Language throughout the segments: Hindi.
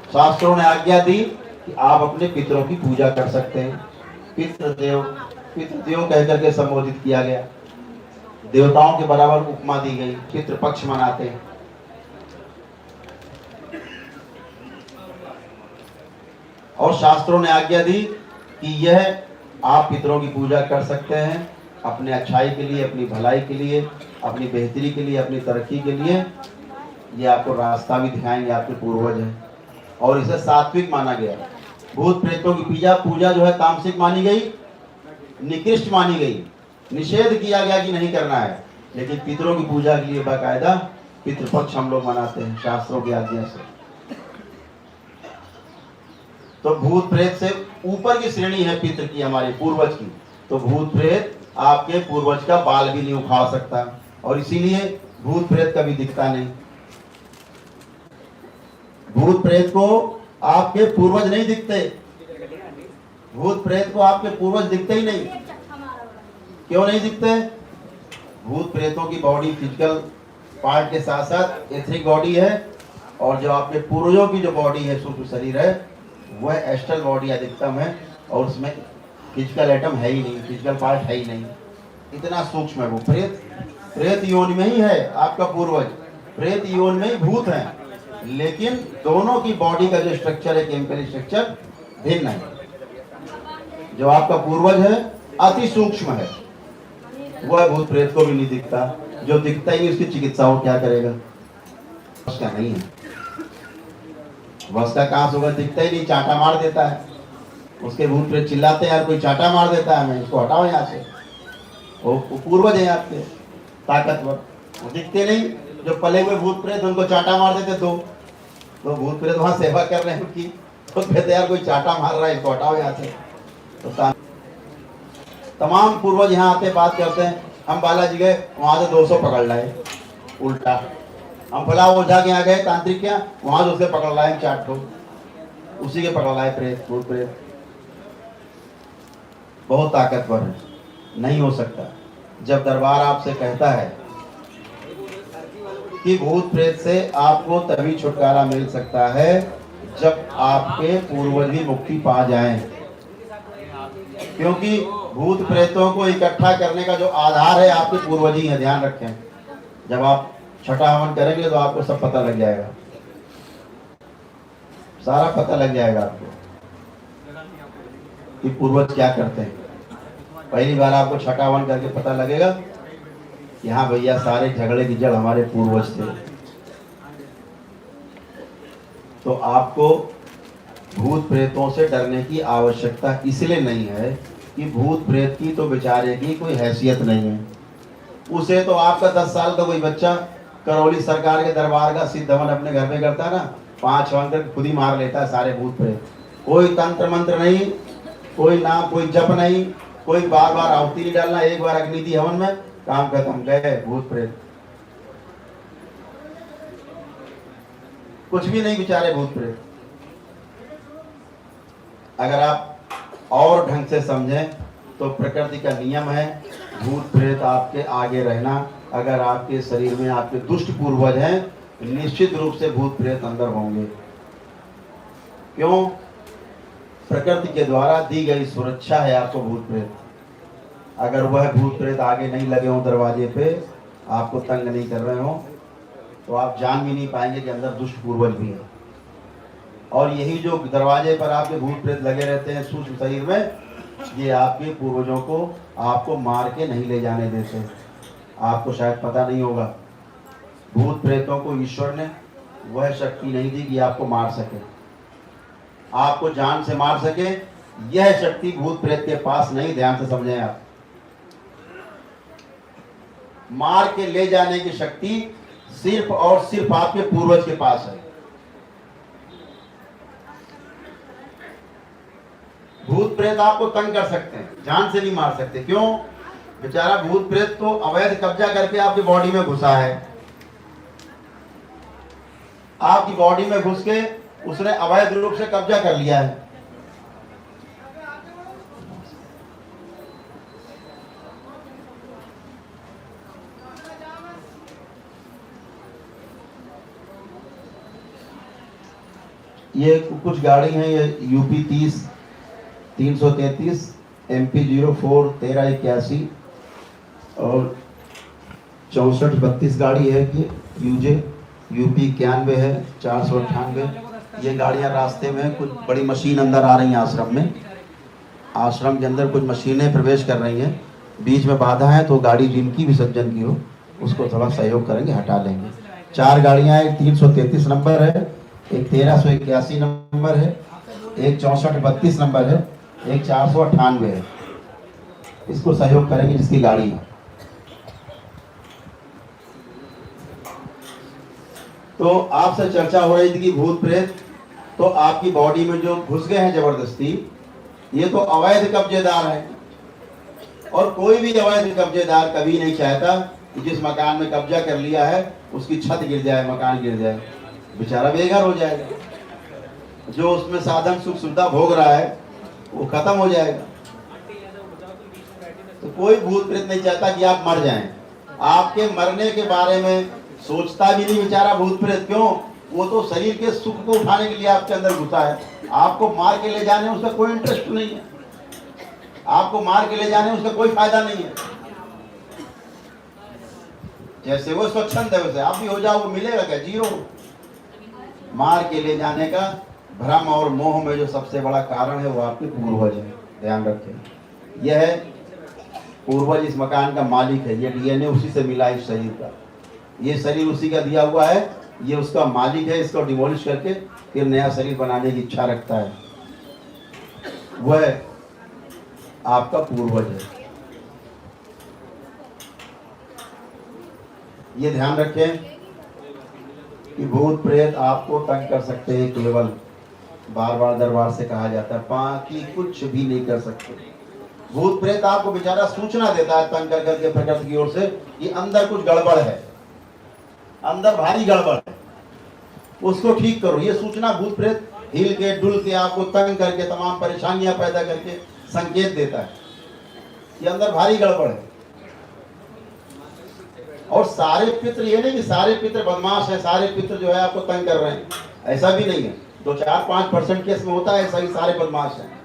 शास्त्रों ने आज्ञा दी कि आप अपने पितरों की पूजा कर सकते हैं। पितृदेव पितृदेव कहकर के संबोधित किया गया, देवताओं के बराबर उपमा दी गई। पितृपक्ष मनाते हैं। और शास्त्रों ने आज्ञा दी कि यह आप पितरों की पूजा कर सकते हैं अपने अच्छाई के लिए, अपनी भलाई के लिए, अपनी बेहतरी के लिए, अपनी तरक्की के लिए। ये आपको रास्ता भी दिखाएंगे, आपके पूर्वज हैं। और इसे सात्विक माना गया। भूत प्रेतों की पूजा जो है तामसिक मानी गई, निकृष्ट मानी गई, निषेध किया गया कि नहीं करना है। लेकिन पितरों की पूजा के लिए बाकायदा पितृपक्ष हम लोग मनाते हैं शास्त्रों की आज्ञा से। तो भूत प्रेत से ऊपर की श्रेणी है पितृ की, हमारे पूर्वज की। तो भूत प्रेत आपके पूर्वज का बाल भी नहीं उखाड़ सकता, और इसीलिए भूत प्रेत कभी दिखता नहीं। भूत प्रेत को आपके पूर्वज नहीं दिखते, भूत प्रेत को आपके पूर्वज दिखते ही नहीं। क्यों नहीं दिखते? भूत प्रेतों की बॉडी फिजिकल पार्ट के साथ साथ एथरिक बॉडी है, और जो आपके पूर्वजों की जो बॉडी है, सूक्ष्म शरीर है, वह एस्ट्रल बॉडी अधिकतम है, और उसमें फिजिकल एटम है ही नहीं, फिजिकल पार्ट है ही नहीं। इतना सूक्ष्म है वो। प्रेत योनि में ही है आपका पूर्वज, प्रेत योनि में ही भूत है, लेकिन दोनों की बॉडी का जो स्ट्रक्चर है, केमिकल स्ट्रक्चर भिन्न है। जो आपका पूर्वज है अति सूक्ष्म है, वह भूत प्रेत को भी नहीं दिखता। जो दिखता ही नहीं उसकी चिकित्सा वो क्या करेगा? उसका नहीं है, वश का कहां से होगा? दिखता ही नहीं, चाटा मार देता है। उसके भूत प्रेत चिल्लाते हैं, यार कोई चाटा मार देता है, मैं इसको हटाओ यहाँ से। वो पूर्वज है आपके ताकतवर, वो दिखते नहीं। जो पले हुए भूत प्रेत उनको चाटा मार देते, तो भूत प्रेत वहां सेवा कर रहे हैं उनकी, तो कहते यार कोई चाटा मार रहा है, इसको हटाओ यहाँ से। तो तमाम पूर्वज यहाँ आते बात करते हैं, हम बालाजी गए वहां से 200 पकड़ लाए उल्टा, हम फला ओझा के यहाँ गए तांत्रिक के यहाँ, वहां से उसे पकड़ लाए 4 ठो, उसी के पकड़ लाए प्रेत, भूत प्रेत। बहुत ताकतवर है, नहीं हो सकता। जब दरबार आपसे कहता है कि भूत प्रेत से आपको तभी छुटकारा मिल सकता है जब आपके पूर्वज भी मुक्ति पा जाएं, क्योंकि भूत प्रेतों को इकट्ठा करने का जो आधार है आपके पूर्वज ही है। ध्यान रखें, जब आप छठा हवन करेंगे तो आपको सब पता लग जाएगा, सारा पता लग जाएगा आपको कि पूर्वज क्या करते हैं। पहली बार आपको छठा हवन करके पता लगेगा कि हाँ भैया, सारे झगड़े की जड़ हमारे पूर्वज थे। तो आपको भूत प्रेतों से डरने की आवश्यकता इसलिए नहीं है कि भूत प्रेत की तो बेचारे की कोई हैसियत नहीं है। उसे तो आपका 10 साल का कोई बच्चा करौली सरकार के दरबार का सिद्ध हवन अपने घर में करता है ना, 5 हवन कर खुद ही मार लेता है सारे भूत प्रेत। कोई तंत्र मंत्र नहीं, कोई नाम, कोई जप नहीं, कोई बार बार आहुति नहीं डालना, एक बार अग्नि दी हवन में, काम खत्म, गए भूत प्रेत। कुछ भी नहीं बेचारे भूत प्रेत। अगर आप और ढंग से समझें तो प्रकृति का नियम है भूत प्रेत आपके आगे रहना। अगर आपके शरीर में आपके दुष्ट पूर्वज हैं, निश्चित रूप से भूत प्रेत अंदर होंगे। क्यों? प्रकृति के द्वारा दी गई सुरक्षा है आपको भूत प्रेत। अगर वह भूत प्रेत आगे नहीं लगे हों दरवाजे पे, आपको तंग नहीं कर रहे हों, तो आप जान भी नहीं पाएंगे कि अंदर दुष्ट पूर्वज भी है। और यही जो दरवाजे पर आपके भूत प्रेत लगे रहते हैं सूक्ष्म शरीर में, ये आपके पूर्वजों को आपको मार के नहीं ले जाने देते। आपको शायद पता नहीं होगा, भूत प्रेतों को ईश्वर ने वह शक्ति नहीं दी कि आपको मार सके, आपको जान से मार सके। यह शक्ति भूत प्रेत के पास नहीं। ध्यान से समझें आप, मार के ले जाने की शक्ति सिर्फ और सिर्फ आपके पूर्वज के पास है। भूत प्रेत आपको तंग कर सकते हैं, जान से नहीं मार सकते। क्यों? बेचारा भूत प्रेत तो अवैध कब्जा करके आपकी बॉडी में घुसा है। आपकी बॉडी में घुस के उसने अवैध रूप से कब्जा कर लिया है। ये कुछ गाड़ी हैं, ये यूपी 333 MP 04 1381 और 6432 गाड़ी है कि यूजे यूपी 91 है 498। ये गाड़ियां रास्ते में, कुछ बड़ी मशीन अंदर आ रही हैं आश्रम में, आश्रम के अंदर कुछ मशीनें प्रवेश कर रही हैं, बीच में बाधा है, तो गाड़ी जिनकी भी सज्जन की हो उसको थोड़ा सहयोग करेंगे, हटा लेंगे। 4 गाड़ियां, एक 333 नंबर है, एक 1381 नंबर है, एक 6432 नंबर है, एक 498 है। इसको सहयोग करेंगे जिसकी गाड़ी है। तो आपसे चर्चा हो रही थी कि भूत प्रेत तो आपकी बॉडी में जो घुस गए हैं जबरदस्ती, ये तो अवैध कब्जेदार है, और कोई भी अवैध कब्जेदार कभी नहीं चाहता कि जिस मकान में कब्जा कर लिया है उसकी छत गिर जाए, मकान गिर जाए, बेचारा बेघर हो जाएगा। जो उसमें साधन सुख सुविधा भोग रहा है वो खत्म हो जाएगा। तो कोई भूत प्रेत नहीं चाहता कि आप मर जाएं। आपके मरने के बारे में सोचता भी नहीं बेचारा भूत प्रेत। क्यों? वो तो शरीर के सुख को उठाने के लिए आपके अंदर घुसा है। आपको मार के ले जाने में उसका कोई इंटरेस्ट नहीं है, आपको मार के ले जाने में उसका कोई फायदा नहीं है। जैसे वो स्वच्छंद है वैसे आप भी हो जाओ, मिलेगा क्या? जीरो। मार के ले जाने का भ्रम और मोह में जो सबसे बड़ा कारण है वो आपके पूर्वज है। ध्यान रखें, यह है पूर्वज, इस मकान का मालिक है। ये DNA उसी से मिला इस शरीर का, ये शरीर उसी का दिया हुआ है, ये उसका मालिक है। इसको डिमोलिश करके फिर नया शरीर बनाने की इच्छा रखता है, वह आपका पूर्वज है। ये ध्यान रखें कि भूत प्रेत आपको तंग कर सकते हैं, केवल बार बार दरबार से कहा जाता है, बाकी कुछ भी नहीं कर सकते। भूत प्रेत आपको बेचारा सूचना देता है तंग कर करके प्रकृति की ओर से कि अंदर कुछ गड़बड़ है, अंदर भारी गड़बड़ है, उसको ठीक करो। ये सूचना भूत प्रेत हिल के डुल के आपको तंग करके तमाम परेशानियां पैदा करके संकेत देता है कि अंदर भारी गड़बड़ है। और सारे पितृ, ये नहीं कि सारे पितृ बदमाश है, सारे पितृ जो है आपको तंग कर रहे हैं, ऐसा भी नहीं है। 2-4-5% केस में होता है ऐसा ही, सारे बदमाश हैं।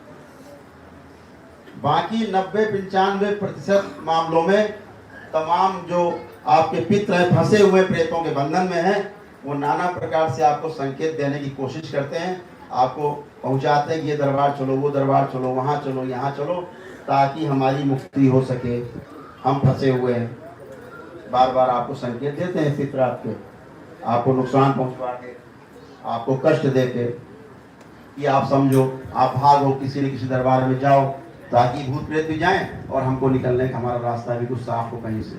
बाकी 90-95% मामलों में तमाम जो आपके पितृ हैं, फंसे हुए प्रेतों के बंधन में हैं, वो नाना प्रकार से आपको संकेत देने की कोशिश करते हैं, आपको पहुंचाते हैं कि ये दरबार चलो, वो दरबार चलो, वहाँ चलो, यहाँ चलो, ताकि हमारी मुक्ति हो सके, हम फंसे हुए हैं। बार बार आपको संकेत देते हैं पितृ, आपको नुकसान पहुंचवा के, आपको कष्ट दे के कि आप समझो, आप भागो, किसी न किसी दरबार में जाओ, ताकि भूत प्रेत भी जाएं और हमको निकलने का हमारा रास्ता भी कुछ साफ हो कहीं से।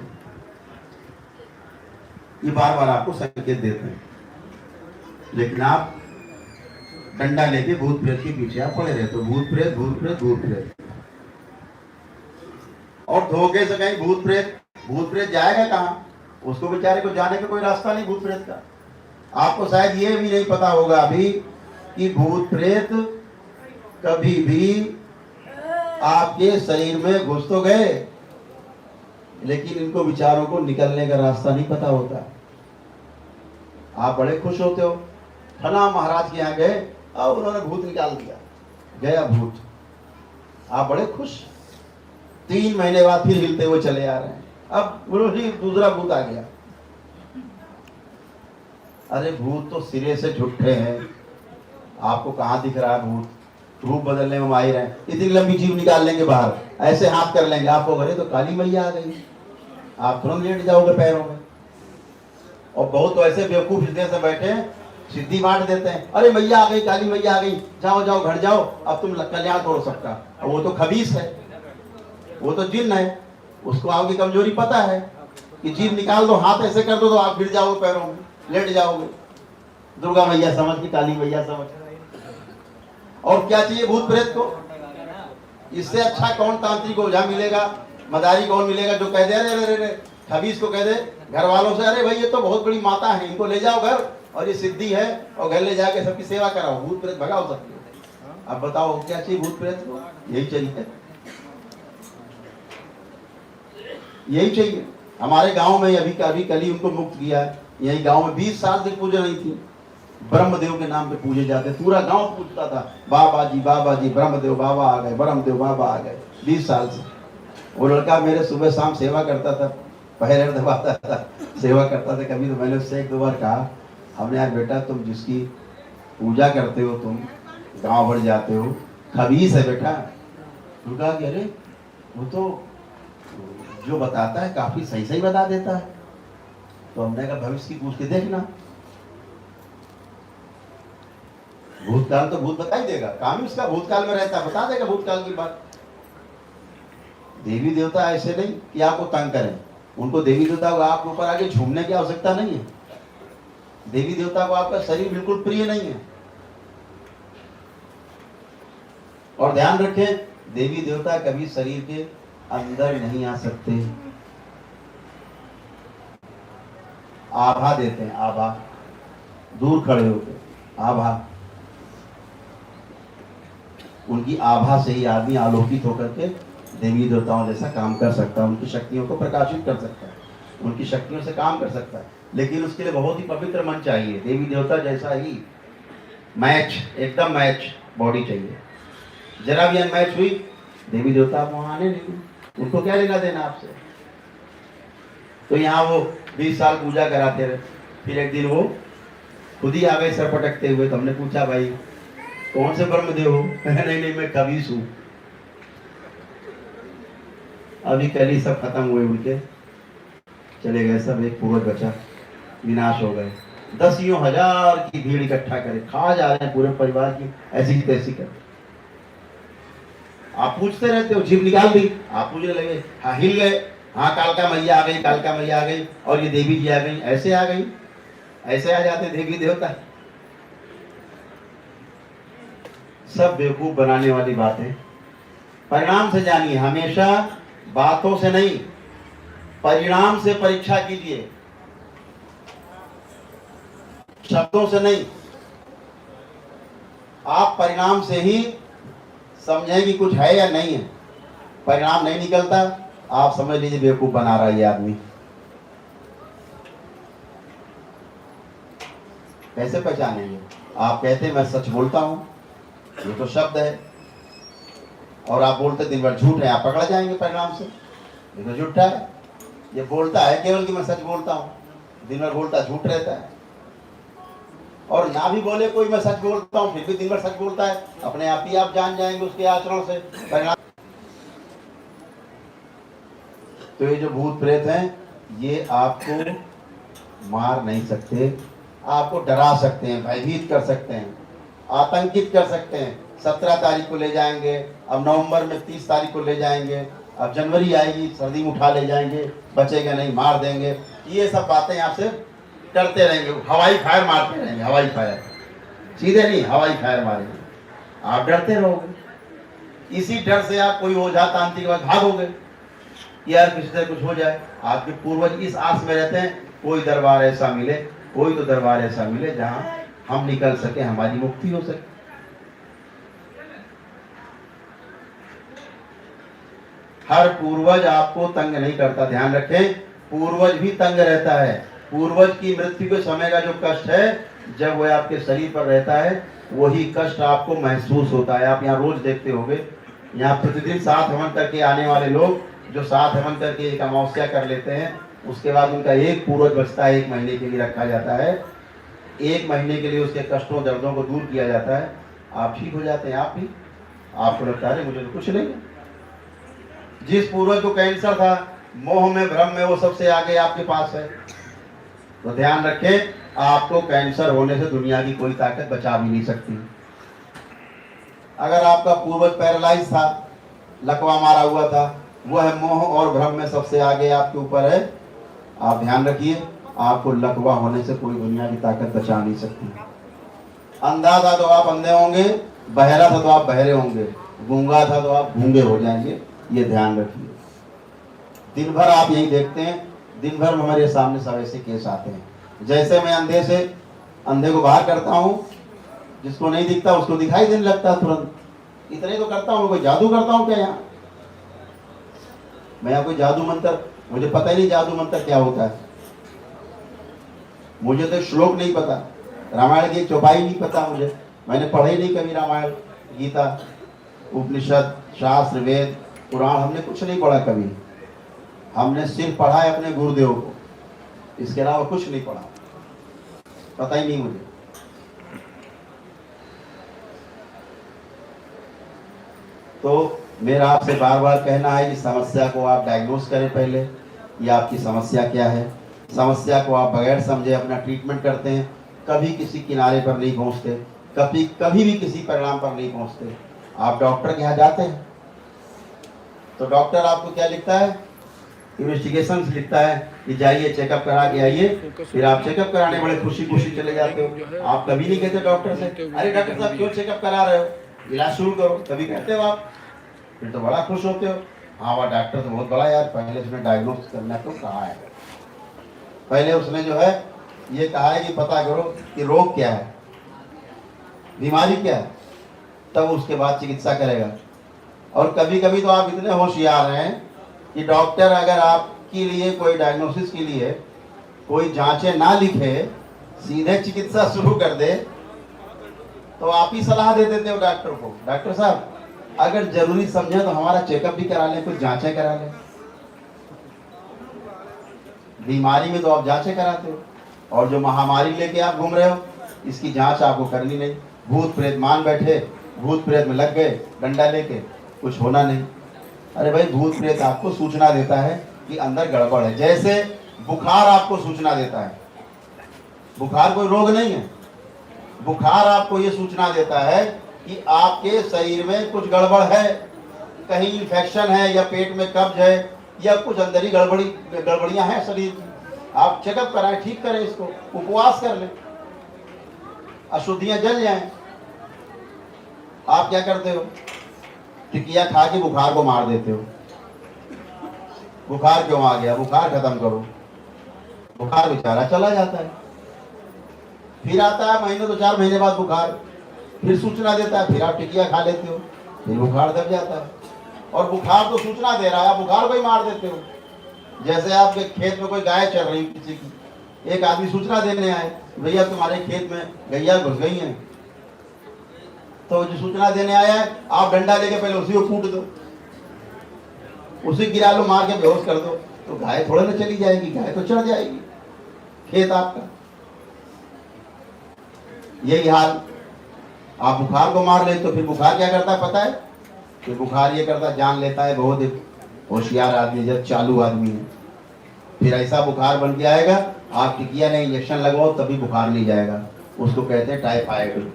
ये बार बार आपको संकेत देते हैं, लेकिन आप डंडा लेके भूत प्रेत के पीछे आप पड़े रहते हो, भूत प्रेत, भूत प्रेत, भूत प्रेत। और धोखे से कहीं भूत प्रेत जाएगा कहाँ? उसको बेचारे को जाने का कोई रास्ता नहीं भूत प्रेत का। आपको शायद ये भी नहीं पता होगा अभी कि भूत प्रेत कभी भी आपके शरीर में घुस तो गए, लेकिन इनको विचारों को निकलने का रास्ता नहीं पता होता। आप बड़े खुश होते हो, फला महाराज के यहाँ गए और उन्होंने भूत निकाल दिया, गया भूत, आप बड़े खुश। 3 महीने बाद फिर हिलते हुए चले आ रहे हैं, अब बोलो जी दूसरा भूत आ गया। अरे भूत तो सिरे से झूठे हैं, आपको कहाँ दिख रहा है भूत? रूप बदलने में माहिर है, इतनी लंबी जीभ निकाल लेंगे बाहर, ऐसे हाथ कर लेंगे, आपको घरे तो काली मैया आ गई, आप तुरंत लेट जाओगे पैरों में। और बहुत तो ऐसे बेवकूफ हृदय से बैठे हैं, सिद्धि बांट देते हैं, अरे मैया आ गई, काली मैया आ गई, जाओ जाओ घर जाओ, अब तुम कल्याण करो सबका। और वो तो खबीस है, वो तो जिन्न है, उसको आपकी कमजोरी पता है कि जीभ निकाल दो, हाथ ऐसे कर दो तो आप गिर जाओगे पैरों में, लेट जाओगे। दुर्गा मैया समझ के, काली मैया समझ। और क्या चाहिए भूत प्रेत को? इससे अच्छा कौन तांत्रिक ओझा मिलेगा, मदारी कौन मिलेगा जो कह दे, अरे अरे खबीस को कह दे घर वालों से, अरे भाई ये तो बहुत बड़ी माता है, इनको ले जाओ घर और ये सिद्धि है, और घर ले जाके सबकी सेवा कराओ, भूत प्रेत भगाओ सबको। अब बताओ क्या चाहिए भूत प्रेत को? यही चाहिए, यही चाहिए। हमारे गांव में अभी कल ही उनको मुक्त किया है। यही गांव में 20 साल से पूजा नहीं थी, ब्रह्मदेव के नाम पे पूजे जाते, पूरा गांव पूछता था बाबा जी ब्रह्मदेव बाबा आ गए, ब्रह्मदेव बाबा आ गए। 20 साल से वो लड़का मेरे सुबह शाम सेवा करता था, पैर दबाता था, सेवा करता था। कभी तो मैंने उससे 1-2 बार कहा, हमने यार बेटा तुम जिसकी पूजा करते हो, तुम गांव भर जाते हो, खबीस है बेटा। उन्होंने कहा कि अरे वो तो जो बताता है काफी सही सही बता देता है। तो हमने कहा भविष्य की पूछ के देखना, भूतकाल तो भूत बता ही देगा, काम ही उसका भूतकाल में रहता है, बता देगा भूतकाल की बात। देवी देवता ऐसे नहीं कि आपको तंग करें, उनको देवी देवता को आपके ऊपर आगे झूमने की आवश्यकता नहीं है। देवी देवता को आपका शरीर बिल्कुल प्रिय नहीं है। और ध्यान रखें, देवी देवता कभी शरीर के अंदर नहीं आ सकते, आभा देते हैं, आभा, दूर खड़े होकर आभा, उनकी आभा से ही आदमी आलोकित होकर के देवी देवताओं जैसा काम कर सकता है, उनकी शक्तियों को प्रकाशित कर सकता है, उनकी शक्तियों से काम कर सकता है। लेकिन उसके लिए बहुत ही पवित्र मन चाहिए, देवी देवता जैसा ही मैच, एकदम मैच बॉडी चाहिए। जरा भी अनमैच हुई, देवी देवता आप वहां आने नहीं, उनको क्या लेना देना आपसे। तो यहाँ वो 20 साल पूजा कराते रहे, फिर एक दिन वो खुद ही आ गए सर पटकते हुए। तो हमने पूछा भाई कौन से ब्रह्मदेव हो? नहीं मैं कबीर हूं। अभी कल ही सब खत्म हुए उनके, चले गए सब, एक पूर्वज बचा, विनाश हो गए। 10,000 की भीड़ इकट्ठा करे, खा जा रहे हैं पूरे परिवार की ऐसी तैसी कर। आप पूछते रहते हो, जीभ निकाल दी, आप पूछने लगे, हाँ हिल गए, हाँ कालका मैया आ गई, कालका मैया आ गई, और ये देवी जी आ गई, ऐसे आ गई, ऐसे आ जाते देवी देवता। सब बेवकूफ बनाने वाली बातें। परिणाम से जानिए, हमेशा बातों से नहीं, परिणाम से परीक्षा कीजिए, शब्दों से नहीं। आप परिणाम से ही समझें कि कुछ है या नहीं है। परिणाम नहीं निकलता, आप समझ लीजिए बेवकूफ बना रहा है ये आदमी। कैसे पहचानेंगे? आप कहते हैं मैं सच बोलता हूं, ये तो शब्द है, और आप बोलते दिन भर झूठ है, आप पकड़ा जाएंगे परिणाम से, ये तो झूठा है। ये बोलता है केवल कि मैं सच बोलता हूं, दिन भर बोलता झूठ रहता है। और ना भी बोले कोई मैं सच बोलता हूं, फिर भी दिन भर सच बोलता है, अपने आप ही आप जान जाएंगे उसके आचरण से परिणाम। तो ये जो भूत प्रेत हैं, ये आपको मार नहीं सकते, आपको डरा सकते हैं, भयभीत कर सकते हैं, आतंकित कर सकते हैं। 17 तारीख को ले जाएंगे, अब नवंबर में 30 तारीख को ले जाएंगे, अब जनवरी आएगी, सर्दी में उठा ले जाएंगे, बचेगा नहीं, मार देंगे। ये सब बातें आपसे करते रहेंगे, हवाई फायर मारते रहेंगे, हवाई फायर, सीधे नहीं हवाई फायर मारेंगे, आप डरते रहोगे। इसी डर से आप कोई ओझा तांत्रिक के बाद भागोगे, यार किसी तरह कुछ हो जाए। आपके पूर्वज इस आस में रहते हैं कोई दरबार ऐसा मिले, कोई तो दरबार ऐसा मिले जहां हम निकल सके, हमारी मुक्ति हो सके। हर पूर्वज आपको तंग नहीं करता, ध्यान रखें, पूर्वज भी तंग रहता है। पूर्वज की मृत्यु के समय का जो कष्ट है, जब वह आपके शरीर पर रहता है, वही कष्ट आपको महसूस होता है। आप यहाँ रोज देखते होंगे, यहाँ प्रतिदिन 7 हवन करके आने वाले लोग, जो 7 हवन करके एक अमावस्या कर लेते हैं, उसके बाद उनका एक पूर्वज बचता है, 1 महीने के लिए रखा जाता है, 1 महीने के लिए उसके कष्टों दर्दों को दूर किया जाता है, आप ठीक हो जाते हैं। आप भी, आपको लगता है मुझे तो कुछ नहीं। जिस पूर्वज को कैंसर था, मोह में भ्रम में वो सबसे आगे आपके पास है। तो ध्यान रखें, आपको कैंसर होने से दुनिया की कोई ताकत बचा भी नहीं सकती। अगर आपका पूर्वज पैरालाइज था, लकवा मारा हुआ था, वह मोह और भ्रम में सबसे आगे आपके ऊपर है। आप ध्यान रखिए, आपको लकवा होने से कोई दुनिया की ताकत बचा नहीं सकती। अंधा था तो आप अंधे होंगे, बहरा था तो आप बहरे होंगे, गूंगा था तो आप गूंगे हो जाएंगे, ये ध्यान रखिए। दिन भर आप यही देखते हैं, दिन भर हमारे सामने सब ऐसे केस आते हैं। जैसे मैं अंधे को बाहर करता हूँ, जिसको नहीं दिखता उसको दिखाई देने लगता है तुरंत। इतने तो करता हूँ, कोई जादू करता हूँ क्या यहाँ? मैं यहाँ कोई जादू मंत्र, मुझे पता ही नहीं जादू मंत्र क्या होता है, मुझे तो श्लोक नहीं पता। रामायण की चौपाई नहीं पता मुझे, मैंने पढ़ी नहीं कभी रामायण, गीता, उपनिषद, शास्त्र, वेद, पुराण हमने कुछ नहीं पढ़ा कभी। हमने सिर्फ पढ़ा है अपने गुरुदेव को, इसके अलावा कुछ नहीं पढ़ा, पता ही नहीं मुझे। तो मेरा आपसे बार बार कहना है कि समस्या को आप डायग्नोस करें पहले, ये आपकी समस्या क्या है। समस्या को आप बगैर समझे अपना ट्रीटमेंट करते हैं, कभी किसी किनारे पर नहीं पहुंचते, कभी भी किसी परिणाम पर नहीं पहुंचते। आप डॉक्टर के यहाँ जाते हैं तो डॉक्टर आपको क्या लिखता है, इन्वेस्टिगेशन लिखता है कि जाइए चेकअप करा के आइए, फिर आप चेकअप कराने बड़े खुशी खुशी चले जाते हो। आप कभी नहीं कहते डॉक्टर से, अरे डॉक्टर साहब क्यों चेकअप करा रहे हो, इलाज शुरू करो, कभी कहते हो आप? फिर तो बड़ा खुश होते हो, हाँ वह डॉक्टर तो बहुत बड़ा यार, पहले उसने डायग्नोस करना तो कहा है, पहले उसने जो है ये कहा है कि पता करो कि रोग क्या है, बीमारी क्या है, तब उसके बाद चिकित्सा करेगा। और कभी कभी तो आप इतने होशियार हैं कि डॉक्टर अगर आपके लिए कोई डायग्नोसिस के लिए कोई जांचें ना लिखे, सीधे चिकित्सा शुरू कर दे, तो आप ही सलाह दे देते हो डॉक्टर को, डॉक्टर साहब अगर जरूरी समझे तो हमारा चेकअप भी करा लें, कुछ जांचें करा लें। बीमारी में तो आप जांचें कराते हो, और जो महामारी लेके आप घूम रहे हो इसकी जांच आपको करनी नहीं। भूत प्रेत मान बैठे, भूत प्रेत में लग गए डंडा लेके, कुछ होना नहीं। अरे भाई भूत प्रेत आपको सूचना देता है कि अंदर गड़बड़ है, जैसे बुखार आपको सूचना देता है। बुखार कोई रोग नहीं है, बुखार आपको ये सूचना देता है कि आपके शरीर में कुछ गड़बड़ है, कहीं इन्फेक्शन है या पेट में कब्ज है या कुछ अंदर ही गड़बड़ियां हैं शरीर में। आप चेकअप कराएं, ठीक करें इसको, उपवास कर लें, अशुद्धियां जल जाएं। आप क्या करते हो, टिकिया खा के बुखार को मार देते हो। बुखार क्यों आ गया, बुखार खत्म करो, बुखार बेचारा चला जाता है, फिर आता है महीने 2-4 महीने बाद बुखार, फिर सूचना देता है, फिर आप टिकिया खा लेते हो, फिर बुखार दब जाता है। और बुखार तो सूचना दे रहा है, आप बुखार को ही मार देते हो। जैसे आपके खेत में कोई गाय चल रही किसी की, एक आदमी सूचना देने आए, भैया तुम्हारे खेत में गैया घुस गई हैं, तो जो सूचना देने आया है आप डंडा लेके पहले उसी को कूट दो, उसी गिरा लो, मार के बेहोश कर दो, तो गाय थोड़े ना चली जाएगी, गाय तो चढ़ जाएगी खेत आपका। यही हाल, आप बुखार को मार ले तो फिर बुखार क्या करता है पता है, फिर बुखार ये करता है जान लेता है बहुत होशियार आदमी, जब चालू आदमी है, फिर ऐसा बुखार बन के आएगा, आप टिकिया ने इंजेक्शन लगाओ तभी बुखार नहीं जाएगा, उसको कहते हैं टाइफाइड।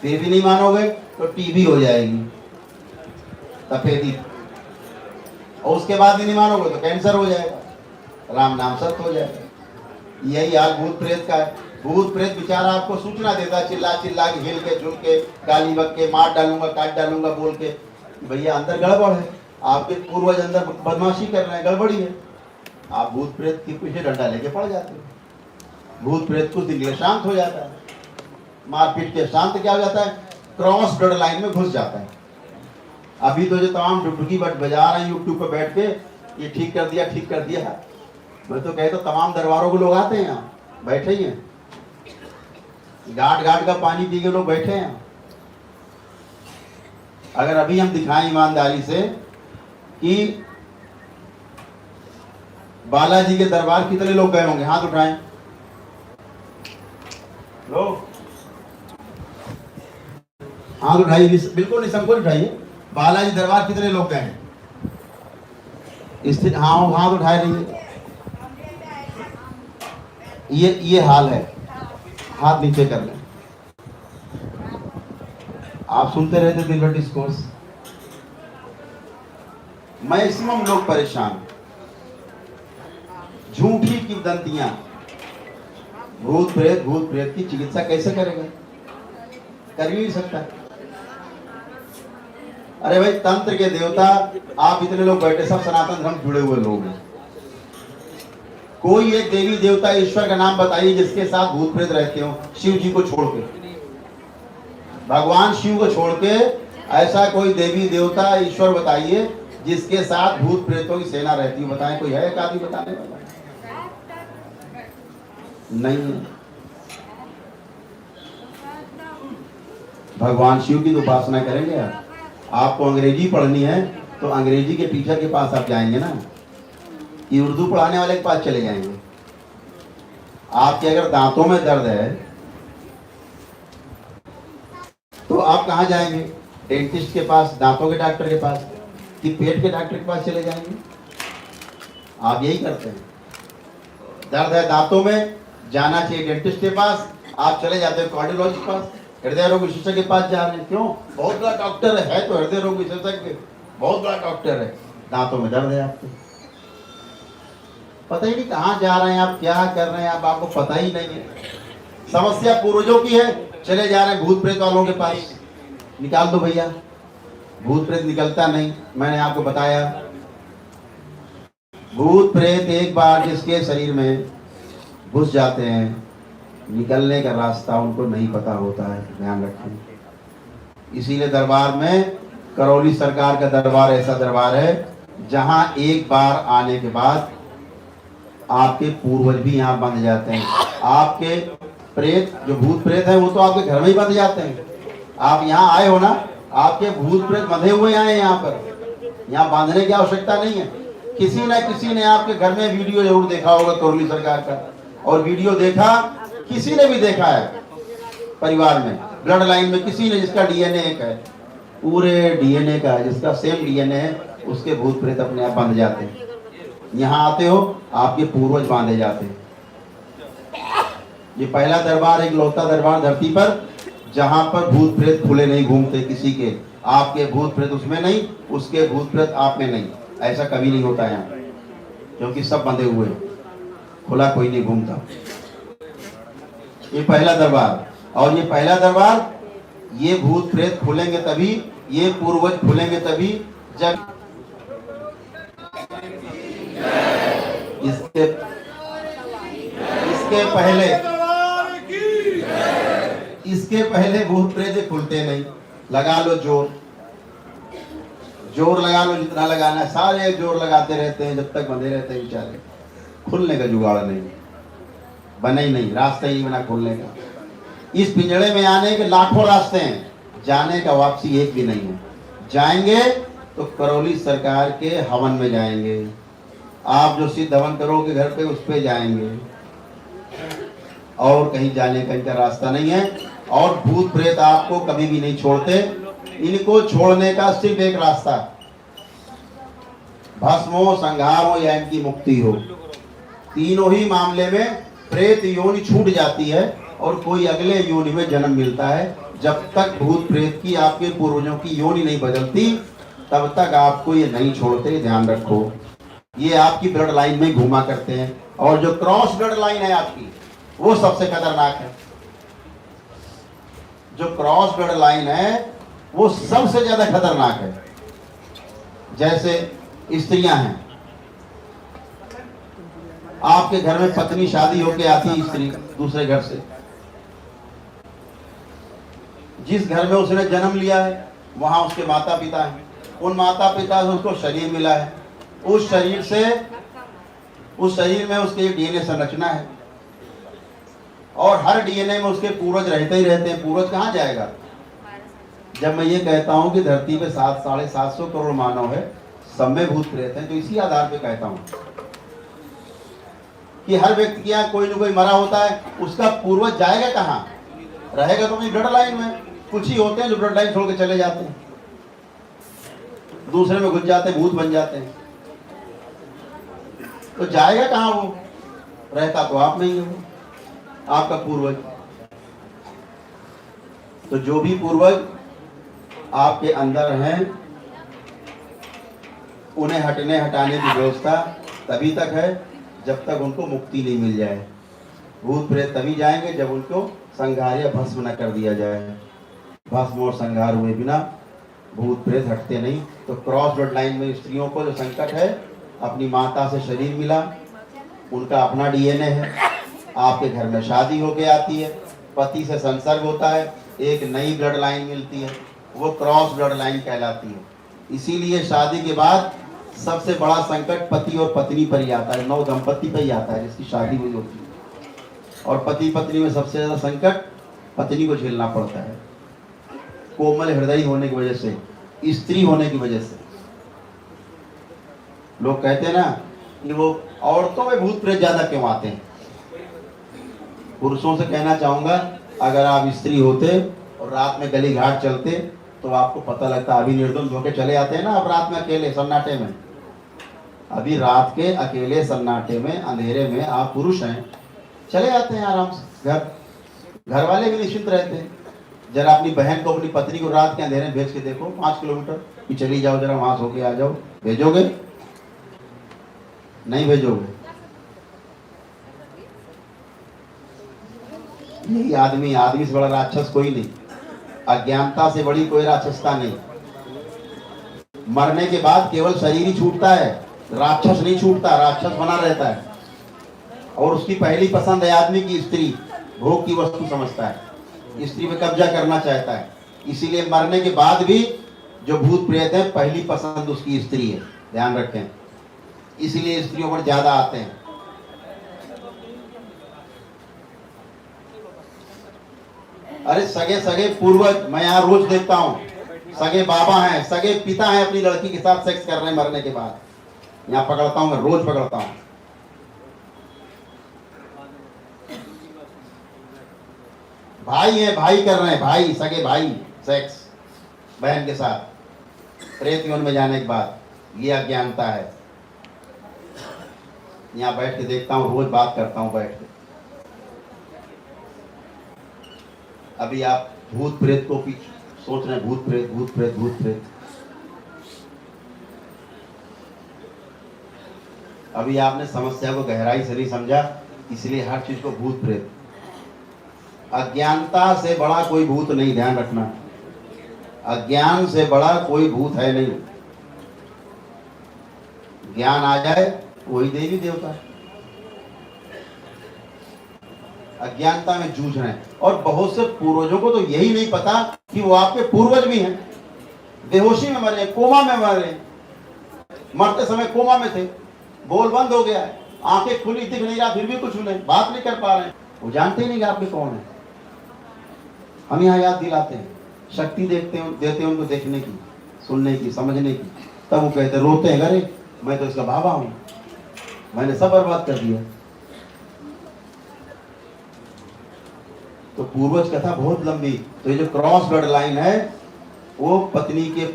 फिर भी नहीं मानोगे तो टीबी हो जाएगी, तपेदी, और उसके बाद भी नहीं मानोगे तो कैंसर हो जाएगा, राम नाम सत्य हो जाएगा। यही हाल भूत प्रेत का है। भूत प्रेत बेचारा आपको सूचना देता है, चिल्ला चिल्ला के, हिल के, झुल के, गाली बक के, मार डालूंगा, काट डालूंगा बोल के, भैया अंदर गड़बड़ है, आपके पूर्वज अंदर बदमाशी कर रहे हैं, गड़बड़ी है। आप भूत प्रेत के पीछे डंडा लेके पड़ जाते हो। भूत प्रेत कुछ दिन के लिए शांत हो जाता है, मारपीट के शांत क्या हो जाता है, क्रॉस ब्लड लाइन में घुस जाता है। अभी तो जो तमाम डुबकी बजा रहे हैं यूट्यूब पर बैठ के, ये ठीक कर दिया, ठीक कर दिया, मैं तो कहता तमाम दरबारों के लोग आते हैं यहाँ, बैठे ही हैं, घाट घाट का पानी पी के लोग बैठे हैं। अगर अभी हम दिखाएं ईमानदारी से कि बालाजी के दरबार कितने लोग गए होंगे, हाथ उठाएं लोग, हाथ उठाइए, बिल्कुल निसंकोच उठाइए। बालाजी दरबार कितने लोग गए हैं, स्थित, हाँ हाथ उठाए रहिए। ये हाल है, हाथ नीचे कर लें। आप सुनते रहते दिन भर डिस्कोर्स, मैक्सिमम लोग परेशान, झूठी किंवदंतियां। भूत प्रेत की चिकित्सा कैसे करेगा, कर ही नहीं सकता। अरे भाई तंत्र के देवता, आप इतने लोग बैठे, सब सनातन धर्म जुड़े हुए लोग हैं, कोई एक देवी देवता ईश्वर का नाम बताइए जिसके साथ भूत प्रेत रहते हो, शिव जी को छोड़ के, भगवान शिव को छोड़ के ऐसा कोई देवी देवता ईश्वर बताइए जिसके साथ भूत प्रेतों की सेना रहती है, बताएं कोई है एक आदमी बताने वाला? नहीं है। भगवान शिव की तो उपासना करेंगे आप। आपको अंग्रेजी पढ़नी है तो अंग्रेजी के टीचर के पास आप जाएंगे ना, कि उर्दू पढ़ाने वाले के पास चले जाएंगे। आपके अगर दांतों में दर्द है तो आप कहाँ जाएंगे? डेंटिस्ट के पास, दांतों के डॉक्टर के पास, कि पेट के डॉक्टर के पास चले जाएंगे? आप यही करते हैं। दर्द है दांतों में, जाना चाहिए डेंटिस्ट के पास, आप चले जाते हैं कार्डियोलॉजिस्ट के पास, हृदय रोग विशेषज्ञ के पास जा रहे हैं। क्यों? बहुत बड़ा डॉक्टर है तो हृदय रोग विशेषज्ञ, बहुत बड़ा डॉक्टर है। दांतों में दर्द है आपको, पता ही नहीं कहाँ जा रहे हैं आप, क्या कर रहे हैं आप, आपको पता ही नहीं है। समस्या पूर्वजों की है, चले जा रहे हैं भूत प्रेत वालों के पास। निकाल दो भैया, भूत प्रेत निकलता नहीं। मैंने आपको बताया, भूत प्रेत एक बार जिसके शरीर में घुस जाते हैं, निकलने का रास्ता उनको नहीं पता होता है, ध्यान रखें। इसीलिए दरबार में, करौली सरकार का दरबार ऐसा दरबार है जहां एक बार आने के बाद आपके पूर्वज भी यहाँ बंध जाते हैं। आपके प्रेत, जो भूत प्रेत है, वो तो आपके घर में ही बंध जाते हैं। आप यहाँ आए हो ना, आपके भूत प्रेत बंधे हुए आए यहाँ पर, यहाँ बांधने की आवश्यकता नहीं है। किसी न किसी ने आपके घर में वीडियो जरूर देखा होगा करौली सरकार का, और वीडियो देखा, किसी ने भी देखा है परिवार में, ब्लड लाइन में किसी ने, जिसका डीएनए एक है, पूरे डीएनए का, जिसका सेम डीएनए है, उसके भूत प्रेत अपने आप बंध जाते हैं। यहाँ आते हो, आपके पूर्वज बांधे जाते हैं। ये पहला दरबार, एक लौता दरबार धरती पर जहां पर भूत प्रेत खुले नहीं घूमते किसी के। आपके भूत प्रेत उसमें नहीं, उसके भूत प्रेत आप में नहीं, ऐसा कभी नहीं होता यहाँ, क्योंकि सब बंधे हुए, खुला कोई नहीं घूमता। ये पहला दरबार, और ये पहला दरबार, ये भूत प्रेत खुलेंगे तभी, ये पूर्वज खुलेंगे तभी जब इसके पहले भूत प्रेत खुलते नहीं। लगा लो जोर, जोर लगा लो, जितना लगाना है, सारे जोर लगाते रहते हैं, जब तक बंधे रहते हैं बेचारे, खुलने का जुगाड़ नहीं, बना ही नहीं, रास्ता ही बना खुलने का। इस पिंजड़े में आने के लाखों रास्ते हैं, जाने का वापसी एक भी नहीं है। जाएंगे तो करौली सरकार के हवन में जाएंगे, आप जो सिद्ध हवन करोगे घर पे, उस पे जाएंगे, और कहीं जाने का इनका रास्ता नहीं है। और भूत प्रेत आपको कभी भी नहीं छोड़ते, इनको छोड़ने का सिर्फ एक रास्ता, भस्म हो, संहार हो, या इनकी मुक्ति हो। तीनों ही मामले में प्रेत योनि छूट जाती है और कोई अगले योनि में जन्म मिलता है। जब तक भूत प्रेत की, आपके पूर्वजों की योनि नहीं बदलती, तब तक आपको ये नहीं छोड़ते, ध्यान रखो। ये आपकी ब्लड लाइन में घूमा करते हैं, और जो क्रॉस ब्लड लाइन है आपकी, वो सबसे खतरनाक है। जो क्रॉस ब्लड लाइन है वो सबसे ज्यादा खतरनाक है। जैसे स्त्रियां हैं, आपके घर में पत्नी शादी होके आती है, स्त्री दूसरे घर से, जिस घर में उसने जन्म लिया है वहां उसके माता पिता हैं, उन माता पिता से उसको शरीर मिला है, उस शरीर में उसके डीएनए संरचना है, और हर डीएनए में उसके पूर्वज रहते ही रहते हैं। पूर्वज कहाँ जाएगा? जब मैं ये कहता हूं कि धरती पे 700-750 करोड़ मानव है, सब में भूत प्रेत हैं, तो इसी आधार पे कहता हूं कि हर व्यक्ति के यहाँ कोई न कोई मरा होता है, उसका पूर्वज जाएगा कहाँ? रहेगा तो अपनी ब्लड लाइन में। कुछ ही होते हैं जो ब्लड लाइन छोड़ के चले जाते हैं, दूसरे में घुस जाते हैं, भूत बन जाते हैं, तो जाएगा कहाँ वो? रहता तो आप नहीं है वो, आपका पूर्वज। तो जो भी पूर्वज आपके अंदर हैं, उन्हें हटाने की व्यवस्था तभी तक है जब तक उनको मुक्ति नहीं मिल जाए। भूत प्रेत तभी जाएंगे जब उनको संहार या भस्म न कर दिया जाए। भस्म और संहार हुए बिना भूत प्रेत हटते नहीं। तो क्रॉस ब्लड लाइन में स्त्रियों को जो संकट है, अपनी माता से शरीर मिला, उनका अपना डीएनए है, आपके घर में शादी होके आती है, पति से संसर्ग होता है, एक नई ब्लड लाइन मिलती है, वो क्रॉस ब्लड लाइन कहलाती है। इसीलिए शादी के बाद सबसे बड़ा संकट पति और पत्नी पर ही आता है, नव दंपति पर ही आता है जिसकी शादी हुई होती है। और पति पत्नी में सबसे ज्यादा संकट पत्नी को झेलना पड़ता है। कोमल हृदय होने की वजह से, स्त्री होने की वजह से। लोग कहते हैं ना कि वो औरतों में भूत प्रेत ज्यादा क्यों आते हैं। पुरुषों से कहना चाहूंगा, अगर आप स्त्री होते और रात में गली घाट चलते तो आपको पता लगता। अभी निर्धुम होके चले आते हैं ना आप रात में अकेले सन्नाटे में, अभी रात के अकेले सन्नाटे में अंधेरे में आप पुरुष हैं, चले आते हैं आराम से घर वाले भी निश्चिंत रहते हैं। जरा अपनी बहन को, अपनी पत्नी को रात के अंधेरे में भेज के देखो 5 किलोमीटर कि चली जाओ, जरा वहां सो के आ जाओ, भेजोगे? नहीं भेजोगे। यही आदमी से बड़ा राक्षस कोई नहीं, अज्ञानता से बड़ी कोई राक्षसता नहीं। मरने के बाद केवल शरीर ही छूटता है, राक्षस नहीं छूटता, राक्षस बना रहता है। और उसकी पहली पसंद है आदमी की स्त्री, भोग की वस्तु समझता है, स्त्री में कब्जा करना चाहता है। इसीलिए मरने के बाद भी जो भूत प्रेत है पहली पसंद उसकी स्त्री है, ध्यान रखें। इसीलिए स्त्रियों पर ज्यादा आते हैं। अरे सगे सगे पूर्वज मैं यहाँ रोज देखता हूँ, सगे बाबा हैं, सगे पिता हैं, अपनी लड़की के साथ सेक्स कर रहे हैं मरने के बाद। यहाँ पकड़ता हूँ मैं, रोज पकड़ता हूँ। भाई है, भाई कर रहे हैं, भाई सगे भाई सेक्स बहन के साथ प्रेत योनि में जाने के बाद। ये अज्ञानता है। यहाँ बैठ के देखता हूँ, रोज बात करता हूँ बैठ के। अभी आप भूत प्रेत को पीछे सोच रहे हैं, भूत प्रेत भूत प्रेत भूत प्रेत। अभी आपने समस्या को गहराई से नहीं समझा, इसलिए हर चीज को भूत प्रेत। अज्ञानता से बड़ा कोई भूत नहीं, ध्यान रखना। अज्ञान से बड़ा कोई भूत है नहीं। ज्ञान आ जाए वही देवी देवता है। अज्ञानता में जूझ रहे हैं। और बहुत से पूर्वजों को तो यही नहीं पता कि वो आपके पूर्वज भी हैं। बेहोशी में मरे, कोमा में मरे, मरते समय कोमा में थे, बोल बंद हो गया है, आंखें खुली, दिख नहीं रहा, फिर भी कुछ नहीं, बात नहीं कर पा रहे हैं। वो जानते ही नहीं कि आपके कौन है। हम यहाँ याद दिलाते हैं, शक्ति देते हैं उनको देखने की, सुनने की, समझने की। तब वो कहते, रोते हैं, अरे मैं तो इसका बाबा हूं, मैंने सब बर्बाद कर दिया। तो पूर्वज कथा बहुत लंबी। तो ये जो क्रॉस ब्लड लाइन है, वो पत्नी के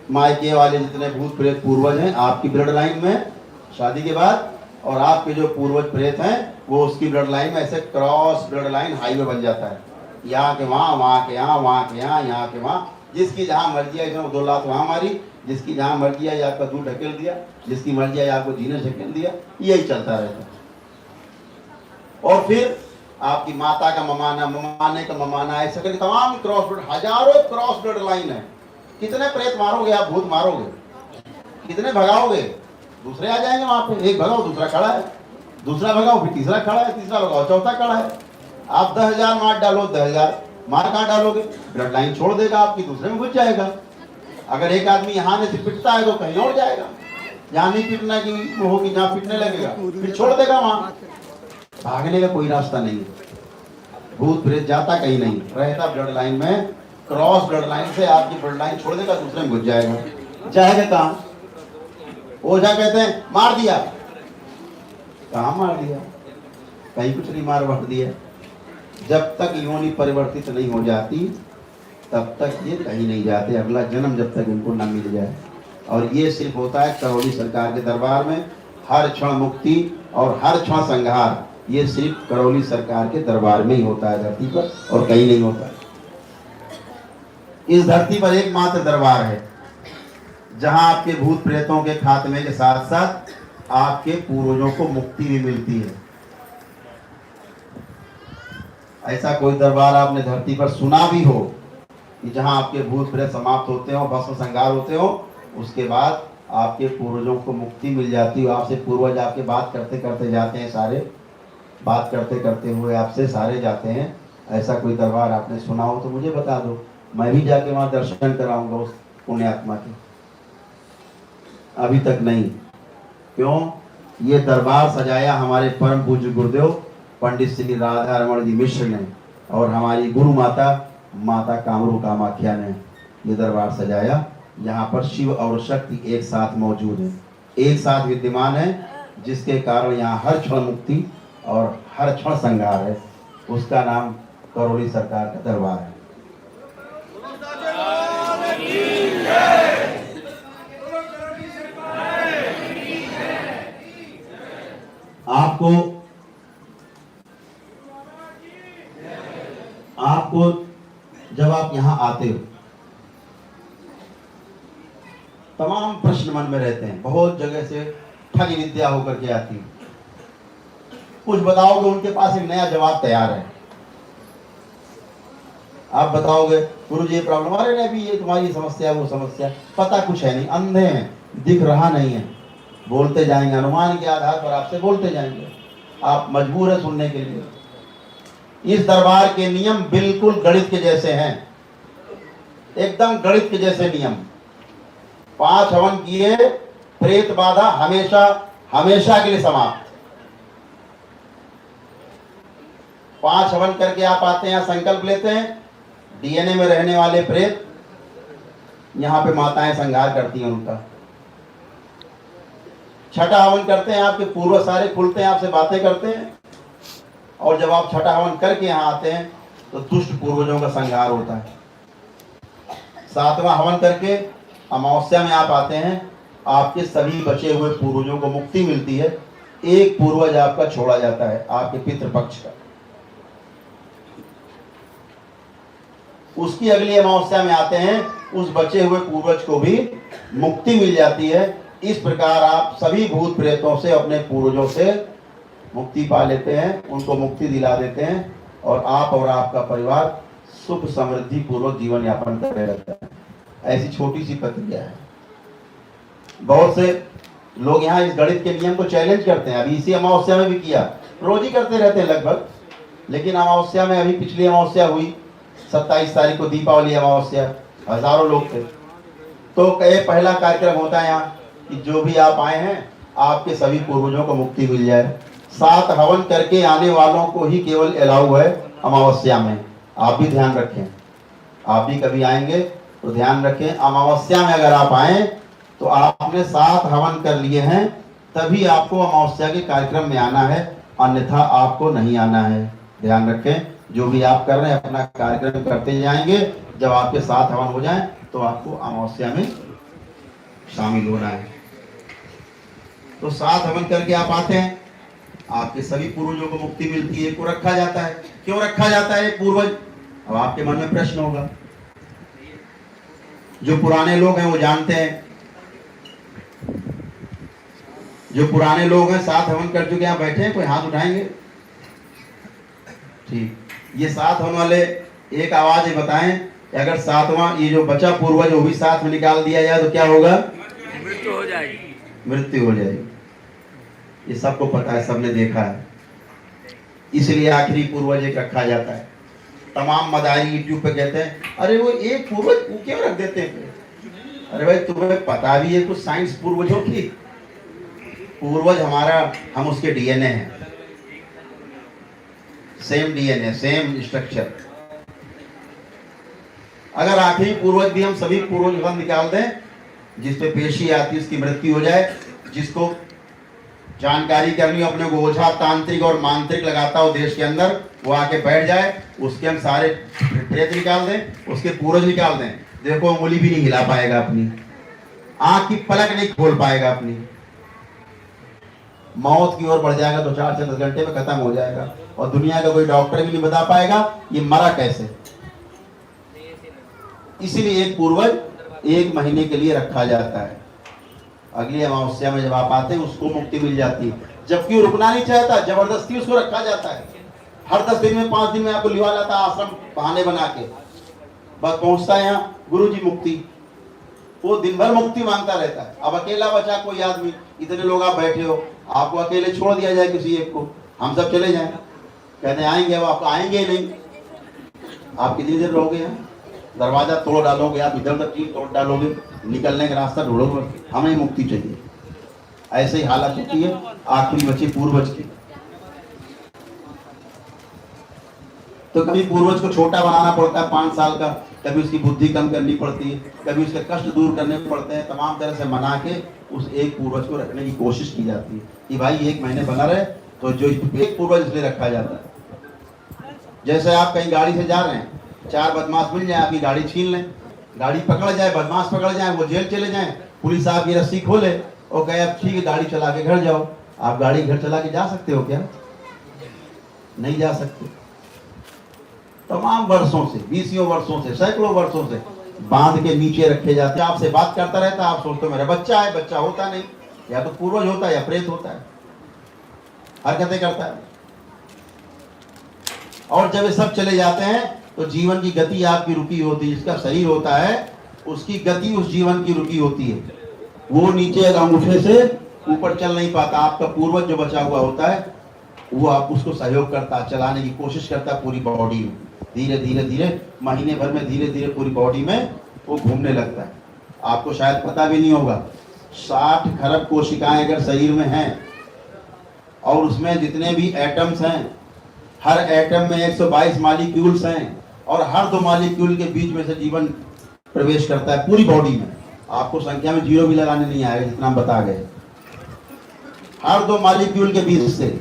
मायके वाले जितने भूत प्रेत पूर्वज हैं आपकी ब्लड लाइन में शादी के बाद, और आपके जो पूर्वज प्रेत हैं वो उसकी ब्लड लाइन में, ऐसे क्रॉस ब्लड लाइन हाईवे बन जाता है। यहाँ के वहाँ, वहाँ के यहाँ, वहाँ के यहाँ, यहाँ के वहाँ, जिसकी जहाँ मर्जी है, 2 लात वहाँ मारी, जिसकी जहाँ मर्जी है आपका दूध ढकेल दिया, जिसकी मर्जी है आपको जीने ढकेल दिया, यही चलता रहता है। और फिर आपकी माता का ममाना, ममाने का ममाना, ऐसे करके तमाम क्रॉस ब्लड, हजारों क्रॉस ब्लड लाइन है। कितने प्रेत मारोगे आप, भूत मारोगे, कितने भगाओगे? दूसरे आ जाएंगे वहां पे, एक भगाओ दूसरा खड़ा है, दूसरा भगाओ फिर तीसरा खड़ा है, तीसरा भगाओ चौथा खड़ा है। आप 10,000 मार डालो, 10,000 मार कहाँ डालोगे? ब्लड लाइन छोड़ देगा आपकी, दूसरे में घुस जाएगा। अगर एक आदमी यहाँ से पिटता है तो कहीं और जाएगा, जहाँ नहीं पिटना की वो होगी, जहाँ पिटने लगेगा फिर छोड़ देगा वहां। भागने का कोई रास्ता नहीं है। भूत प्रेत जाता कहीं नहीं, रहता ब्लड लाइन में। क्रॉस ब्लड लाइन से आपकी ब्लड लाइन छोड़ देगा, दूसरे में घुस जाएगा। जाएगा कहाँ? ओझा कहते हैं मार दिया, कहाँ मार दिया? कहीं कुछ नहीं मार बढ़ दिया। जब तक योनि परिवर्तित नहीं हो जाती तब तक ये कहीं नहीं जाते, अगला जन्म जब तक इनको न मिल जाए। और ये सिर्फ होता है करौली सरकार के दरबार में। हर क्षण मुक्ति और हर क्षण संहार, ये सिर्फ करौली सरकार के दरबार में ही होता है धरती पर, और कहीं नहीं होता। इस धरती पर एकमात्र दरबार है जहां आपके भूत प्रेतों के खात्मे के साथ साथ आपके पूर्वजों को मुक्ति भी मिलती है। ऐसा कोई दरबार आपने धरती पर सुना भी हो कि जहां आपके भूत प्रेत समाप्त होते हो, भस्म संहार होते हो, उसके बाद आपके पूर्वजों को मुक्ति मिल जाती है। आपसे पूर्वज आपके बात करते करते जाते हैं, सारे बात करते करते हुए आपसे सारे जाते हैं। ऐसा कोई दरबार आपने सुना हो तो मुझे बता दो, मैं भी जाके वहां दर्शन कराऊंगा उस पुण्यात्मा के। अभी तक नहीं। क्यों? ये दरबार सजाया हमारे परम पूज्य गुरुदेव पंडित श्री राधा रमण जी मिश्र ने, और हमारी गुरु माता माता कामरू कामाख्या ने ये दरबार सजाया। यहाँ पर शिव और शक्ति एक साथ मौजूद है, एक साथ विद्यमान है, जिसके कारण यहाँ हर क्षण मुक्ति और हर क्षण संहार है। उसका नाम करौली सरकार का दरबार है। आपको जब आप यहाँ आते हो तमाम प्रश्न मन में रहते हैं, बहुत जगह से ठगी विद्या होकर के आती है। कुछ बताओगे उनके पास एक नया जवाब तैयार है। आप बताओगे गुरु जी ये प्रॉब्लम, अरे नहीं अभी ये तुम्हारी समस्या वो समस्या, पता कुछ है नहीं, अंधे हैं, दिख रहा नहीं है, बोलते जाएंगे, अनुमान के आधार पर आपसे बोलते जाएंगे, आप मजबूर है सुनने के लिए। इस दरबार के नियम बिल्कुल गणित के जैसे हैं, एकदम गणित के जैसे नियम। 5 हवन किए, प्रेत बाधा हमेशा हमेशा के लिए समाप्त। 5 हवन करके आप आते हैं, संकल्प लेते हैं, डीएनए में रहने वाले प्रेत यहाँ पे माताएं संहार करती हैं उनका। 6ठा हवन करते हैं, आपके पूर्वज सारे खुलते हैं, आपसे बातें करते हैं। और जब आप 6ठा हवन करके यहाँ आते हैं तो दुष्ट पूर्वजों का संहार होता है। 7वां हवन करके अमावस्या में आप आते हैं, आपके सभी बचे हुए पूर्वजों को मुक्ति मिलती है। एक पूर्वज आपका छोड़ा जाता है, आपके पितृपक्ष का। उसकी अगली अमावस्या में आते हैं, उस बचे हुए पूर्वज को भी मुक्ति मिल जाती है। इस प्रकार आप सभी भूत प्रेतों से, अपने पूर्वजों से मुक्ति पा लेते हैं, उनको मुक्ति दिला देते हैं, और आप और आपका परिवार सुख समृद्धि पूर्वक जीवन यापन करते रहता है। ऐसी छोटी सी प्रक्रिया है। बहुत से लोग यहाँ इस गणित के नियम को चैलेंज करते हैं। अभी इसी अमावस्या में भी किया, रोज ही करते रहते हैं लगभग, लेकिन अमावस्या में, अभी पिछली अमावस्या हुई 27 तारीख को, दीपावली अमावस्या, हजारों लोग थे। तो पहला कार्यक्रम होता है यहाँ कि जो भी आप आए हैं, आपके सभी पूर्वजों को मुक्ति मिल जाए। 7 हवन करके आने वालों को ही केवल अलाउ है अमावस्या में। आप भी ध्यान रखें, आप भी कभी आएंगे तो ध्यान रखें, अमावस्या में अगर आप आए तो आपने 7 हवन कर लिए हैं, तभी आपको अमावस्या के कार्यक्रम में आना है, अन्यथा आपको नहीं आना है। ध्यान रखें, जो भी आप कर रहे हैं अपना कार्यक्रम करते जाएंगे। जब आपके 7 हवन हो जाएं तो आपको अमावस्या में शामिल होना है। तो 7 हवन करके आप आते हैं, आपके सभी पूर्वजों को मुक्ति मिलती है, को रखा जाता है। क्यों रखा जाता है पूर्वज? अब आपके मन में प्रश्न होगा। जो पुराने लोग हैं वो जानते हैं, जो पुराने लोग हैं 7 हवन कर चुके हैं, बैठे हैं, कोई हाथ उठाएंगे? ठीक, ये 7 हवन वाले एक आवाज है, बताएं कि अगर 7वां ये जो बचा पूर्वज वो भी साथ में निकाल दिया जाए तो क्या होगा? मृत्यु हो जाएगी। मृत्यु हो जाएगी। ये सबको पता है, सबने देखा है, इसलिए आखिरी पूर्वज एक रखा जाता है। तमाम मदारी यूट्यूब पे कहते हैं अरे वो एक पूर्वज वो क्यों रख देते हैं? अरे भाई तुम्हें पता भी है कुछ साइंस पूर्वजों की? पूर्वज हमारा, हम उसके डीएनए हैं, सेम डीएनए, सेम स्ट्रक्चर। अगर आखिरी पूर्वज भी हम सभी पूर्वज का निकाल दें, जिस पे पेशी आती है उसकी मृत्यु हो जाए, जिसको जानकारी करनी हो, अपने को ओझा तांत्रिक और मांत्रिक लगाता हो देश के अंदर, वो आके बैठ जाए, उसके हम सारे प्रेत निकाल दें, उसके पूर्वज निकाल दें, देखो उंगली भी नहीं हिला पाएगा अपनी, आंख की पलक नहीं खोल पाएगा अपनी, मौत की ओर बढ़ जाएगा, 2-4 से 10 घंटे में खत्म हो जाएगा, और दुनिया का कोई डॉक्टर भी नहीं बता पाएगा ये मरा कैसे। इसीलिए एक पूर्वज 1 महीने के लिए रखा जाता है। अगली अमावस्या में जब आप आते हैं उसको मुक्ति मिल जाती है, जबकि वो रुकना नहीं चाहता, जबरदस्ती उसको रखा जाता है। हर 10 दिन में 5 दिन में आपको लिवा लाता है आश्रम बहाने बना के, बस पहुंचता है यहाँ गुरु जी मुक्ति, वो दिन भर मुक्ति मांगता रहता है। अब अकेला बचा कोई आदमी, इतने लोग आप बैठे हो, आपको अकेले छोड़ दिया जाए किसी एक को, हम सब चले जाएं, कहते हैं आएंगे, अब आप आएंगे ही नहीं। आप कितनी देर रहोगे यहाँ? दरवाजा तोड़ डालोगे, आप इधर उधर चीज तोड़ डालोगे, निकलने का रास्ता ढूंढोगे, हमें मुक्ति चाहिए। ऐसे ही हालत होती है आखिरी बचे पूर्वज की। तो कभी पूर्वज को छोटा बनाना पड़ता है 5 साल का, कभी उसकी बुद्धि कम करनी पड़ती है, कभी उसके कष्ट दूर करने पड़ते हैं, तमाम तरह से मना के उस एक पूर्वज को रखने की कोशिश की जाती है कि भाई 1 महीने बना रहे। तो जो एक पूर्वज इसलिए रखा जाता है, जैसे आप कहीं गाड़ी से जा रहे हैं, 4 बदमाश मिल जाए, आपकी गाड़ी छीन लें, गाड़ी पकड़ जाए, बदमाश पकड़ जाए, वो जेल चले जाए, पुलिस आपकी रस्सी खोले और कहे अब ठीक है गाड़ी चला के घर जाओ। आप गाड़ी घर चला के जा सकते हो क्या? नहीं जा सकते। तमाम वर्षों से, 20 वर्षों से, सैकड़ों वर्षों से बांध के नीचे रखे जाते हैं। आपसे बात करता रहता है, आप सोचते हो मेरा बच्चा है, बच्चा होता नहीं, या तो पूर्वज होता है या प्रेत होता है, हरकतें करता है। और जब ये सब चले जाते हैं तो जीवन की गति आपकी रुकी होती है। जिसका शरीर होता है उसकी गति उस जीवन की रुकी होती है, वो नीचे अंगूठे से ऊपर चल नहीं पाता। आपका पूर्वज जो बचा हुआ होता है वो आप उसको सहयोग करता है, चलाने की कोशिश करता है पूरी बॉडी में। धीरे धीरे धीरे महीने भर में धीरे धीरे पूरी बॉडी में वो घूमने लगता है। आपको शायद पता भी नहीं होगा, 60 खरब कोशिकाएं अगर शरीर में हैं और उसमें जितने भी एटम्स हैं, हर एटम में 122 मॉलिक्यूल्स हैं और हर 2 मॉलिक्यूल के बीच में से जीवन प्रवेश करता है पूरी बॉडी में। आपको संख्या में 0 भी लगाने नहीं आएगा, जितना हम बता गए। हर 2 मॉलिक्यूल के बीच से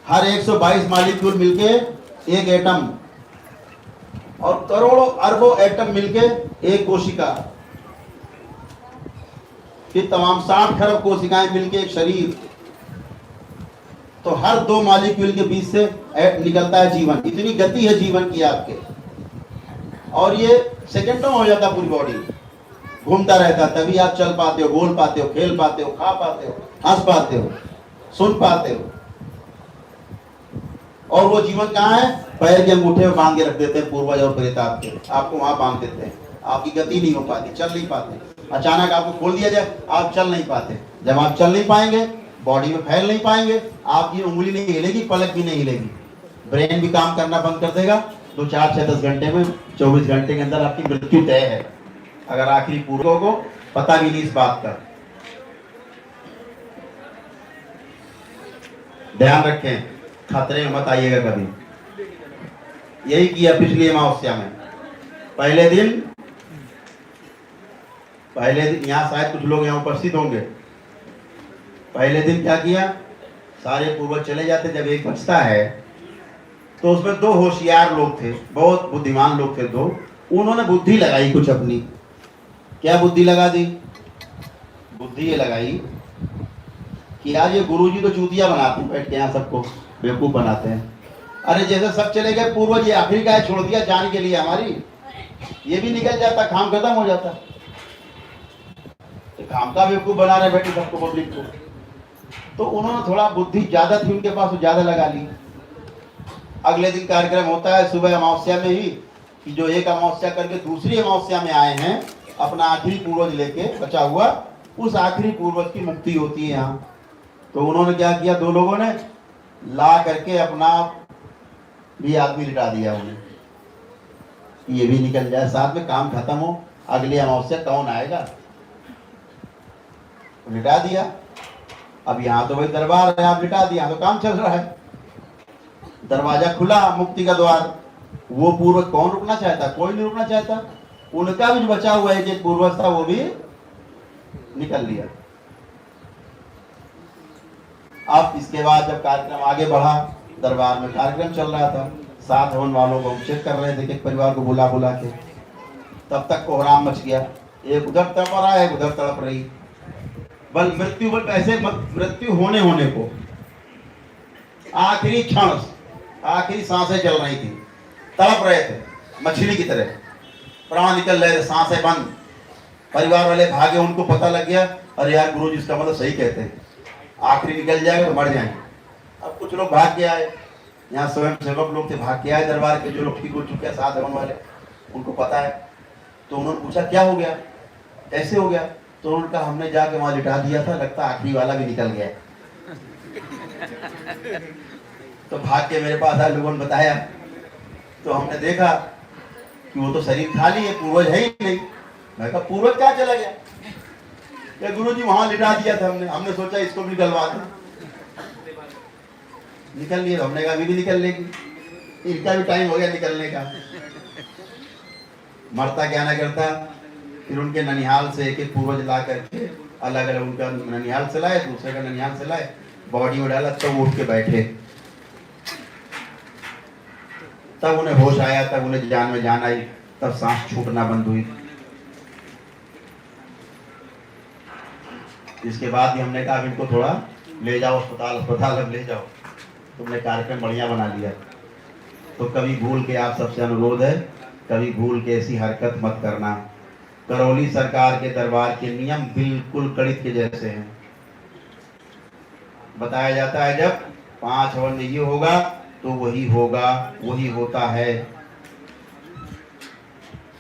हर 122 मॉलिक्यूल मिलके एक एटम और करोड़ों अरबों एटम मिलके एक कोशिका, फिर तमाम 60 खरब कोशिकाएं मिलके एक शरीर। तो हर 2 मॉलिक्यूल के बीच से निकलता है जीवन। इतनी गति है जीवन की आपके, और ये सेकंडों में हो जाता है पूरी बॉडी, घूमता रहता है। तभी आप चल पाते हो, बोल पाते हो, खेल पाते हो, खा पाते हो, हंस पाते हो, सुन पाते हो। और वो जीवन कहाँ है? पैर के अंगूठे में बांध के रख देते हैं पूर्वज और प्रेत आपको वहां बांध देते हैं। आपकी गति नहीं हो पाती, चल नहीं पाते। अचानक आपको खोल दिया जाए, आप चल नहीं पाते। जब आप चल नहीं पाएंगे, बॉडी में फैल नहीं पाएंगे, आपकी उंगली नहीं हिलेगी, पलक भी नहीं हिलेगी, ब्रेन भी काम करना बंद कर देगा। तो 4 से 10 घंटे में, 24 घंटे के अंदर आपकी मृत्यु तय है, अगर आखिरी पूर्वजों को पता भी नहीं इस बात का। ध्यान रखें, खतरे में मत आइएगा कभी। यही किया पिछली अमावस्या में। पहले दिन यहाँ शायद कुछ लोग यहाँ उपस्थित होंगे। पहले दिन क्या किया, सारे पूर्वज चले जाते, जब एक बचता है तो उसमें 2 होशियार लोग थे, बहुत बुद्धिमान लोग थे 2। उन्होंने बुद्धि लगाई कुछ अपनी। क्या बुद्धि लगा दी? बुद्धि ये लगाई कि आज ये गुरुजी तो चूतिया बनाते हैं, बैठ के यहाँ सबको बेवकूफ बनाते हैं। अरे जैसे सब चले गए पूर्वज, ये आखिरी का छोड़ दिया जाने के लिए हमारी, ये भी निकल जाता, काम खत्म हो जाता। तो काम का बेवकूफ बना रहे बैठे सबको, पब्लिक को। तो उन्होंने थोड़ा बुद्धि ज्यादा थी उनके पास, ज्यादा लगा ली। अगले दिन कार्यक्रम होता है सुबह अमावस्या में ही, कि जो एक अमावस्या करके दूसरी अमावस्या में आए हैं, अपना आखिरी पूर्वज लेके बचा हुआ, उस आखिरी पूर्वज की मुक्ति होती है यहाँ। तो उन्होंने क्या किया, 2 लोगों ने ला करके अपना भी आदमी लिटा दिया उन्हें, ये भी निकल जाए, साथ में काम खत्म हो, अगली अमावस्या कौन आएगा। लिटा दिया। अब यहाँ तो भाई दरबार है, आप लिटा दिया तो काम चल रहा है, दरवाजा खुला मुक्ति का द्वार। वो पूर्वज कौन रुकना चाहता? कोई नहीं रुकना चाहता। उनका भी जो बचा हुआ है, एक पूर्वज था, वो भी निकल लिया। अब इसके बाद जब कार्यक्रम आगे बढ़ा, दरबार में कार्यक्रम चल रहा था, साथ हवन वालों को चेक कर रहे थे, एक परिवार को बुला बुला के। तब तक कोहराम मच गया, एक उधर तड़प रहा है, एक उधर तड़प रही। बल ऐसे मृत्यु होने को आखिरी क्षण, आखिरी सांसें चल रही थी, तड़प रहे थे मछली की तरह, प्राण निकल रहे थे, सांसें बंद। परिवार वाले भागे, उनको पता लग गया, अरे यार गुरुजी इसका मतलब सही कहते हैं, आखिरी निकल जाएगा तो मर जाएंगे। अब कुछ लोग भाग के आए, यहाँ स्वयं सेवक लोग थे, भाग के आए दरबार के, जो लोग ठीक हो चुके हैं साथ हवन वाले, उनको पता है। तो उन्होंने पूछा क्या हो गया, कैसे हो गया? तो उन्होंने कहा हमने जाके वहां लिटा दिया था, लगता आखिरी वाला भी निकल गया। तो भाग के मेरे पास आए, लोगों ने बताया, तो हमने देखा कि वो तो शरीर खाली है, पूर्वज है ही नहीं। मैं कहा पूर्वज क्या चला गया? या गुरुजी वहां लिटा दिया था हमने सोचा इसको भी निकलवा दें। निकल लिए, हमने कहा अभी भी निकल लेगी, इनका भी टाइम हो गया निकलने का। मरता क्या ना करता, फिर उनके ननिहाल से एक एक पूर्वज ला करके अलग अलग, उनका ननिहाल से लाए, दूसरे का ननिहाल से लाए, बॉडी में डाला, तब उठ के बैठे, तब उन्हें होश आया, तब उन्हें जान में जान आई, तब सांस छूटना बंद हुई। इसके बाद भी हमने कहा इनको थोड़ा ले जाओ अस्पताल, अस्पताल अब ले जाओ, तुमने कार्यक्रम बढ़िया बना लिया। तो कभी भूल के, आप सबसे अनुरोध है, कभी भूल के ऐसी हरकत मत करना। करौली सरकार के दरबार के नियम बिल्कुल गणित के जैसे हैं। बताया जाता है जब 5 हवन में ये होगा तो वही होगा, वही होता है।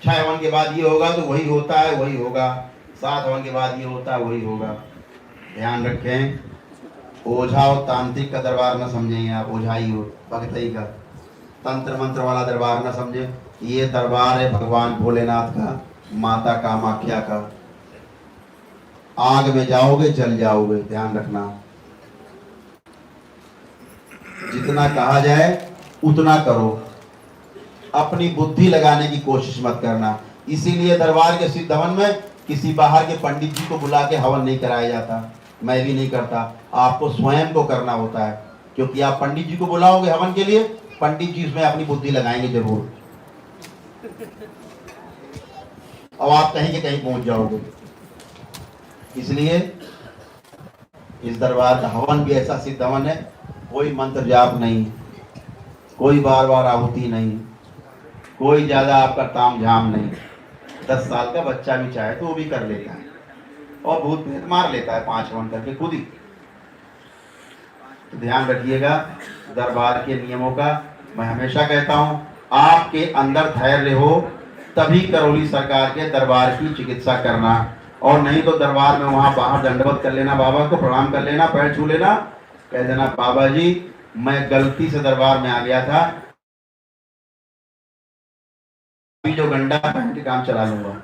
6 हवन के बाद ये होगा तो वही होता है, वही होगा। 7 हवन के बाद ये होता है, वही होगा। ध्यान रखें, ओझा और तांत्रिक का दरबार न समझें आप, ओझाई हो भगतई का, तंत्र मंत्र वाला दरबार न समझे। ये दरबार है भगवान भोलेनाथ का, माता कामाख्या का। आग में जाओगे जल जाओगे, ध्यान रखना। जितना कहा जाए उतना करो, अपनी बुद्धि लगाने की कोशिश मत करना। इसीलिए दरबार के सिद्ध हवन में किसी बाहर के पंडित जी को बुला के हवन नहीं कराया जाता, मैं भी नहीं करता। आपको स्वयं को करना होता है, क्योंकि आप पंडित जी को बुलाओगे हवन के लिए, पंडित जी उसमें अपनी बुद्धि लगाएंगे जरूर, और आप कहीं के कहीं पहुंच जाओगे। इसलिए इस दरबार का हवन भी ऐसा सिद्ध हवन है, कोई मंत्र जाप नहीं, कोई बार बार आहुति नहीं, कोई ज्यादा आपका ताम झाम नहीं। 10 साल का बच्चा भी चाहे तो वो भी कर लेता है, और भूत प्रेत मार लेता है 5 हवन करके खुद ही। तो ध्यान रखिएगा दरबार के नियमों का। मैं हमेशा कहता हूं, आपके अंदर धैर्य हो तभी करौली सरकार के दरबार की चिकित्सा करना, और नहीं तो दरबार में वहां बाहर दंडवत कर लेना, बाबा को प्रणाम कर लेना, पैर छू लेना, कह देना बाबा जी मैं गलती से दरबार में आ गया था, अभी जो गंडा पहन के काम चला लूंगा।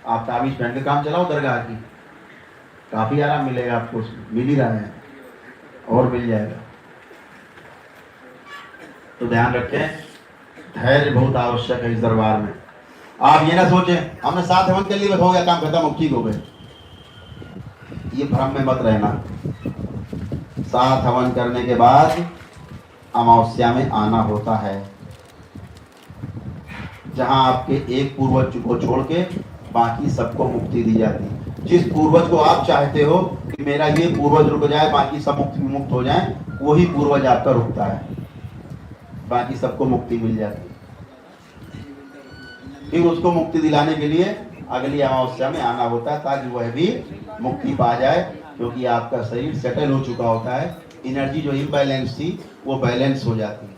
आप ताबीज पहन के काम चलाओ दरगाह की, काफी आराम मिलेगा आपको, मिल ही रहा है और मिल जाएगा। तो ध्यान रखें, धैर्य बहुत आवश्यक है इस दरबार में। आप ये ना सोचें हमने 7 हवन के लिए बस हो गया काम खत्म, अब ठीक हो गए, ये भ्रम में मत रहना। 7 हवन करने के बाद अमावस्या में आना होता है, जहां आपके एक पूर्वज को छोड़ के बाकी सबको मुक्ति दी जाती है। जिस पूर्वज को आप चाहते हो कि मेरा ये पूर्वज रुक जाए, बाकी सब मुक्त हो जाए, वही पूर्वज आपका रुकता है, बाकी सबको मुक्ति मिल जाती है। फिर उसको मुक्ति दिलाने के लिए अगली अमावस्या में आना होता है, ताकि वह भी मुक्ति पा जाए, क्योंकि आपका शरीर सेटल हो चुका होता है, एनर्जी जो इम्बैलेंस थी वो बैलेंस हो जाती है।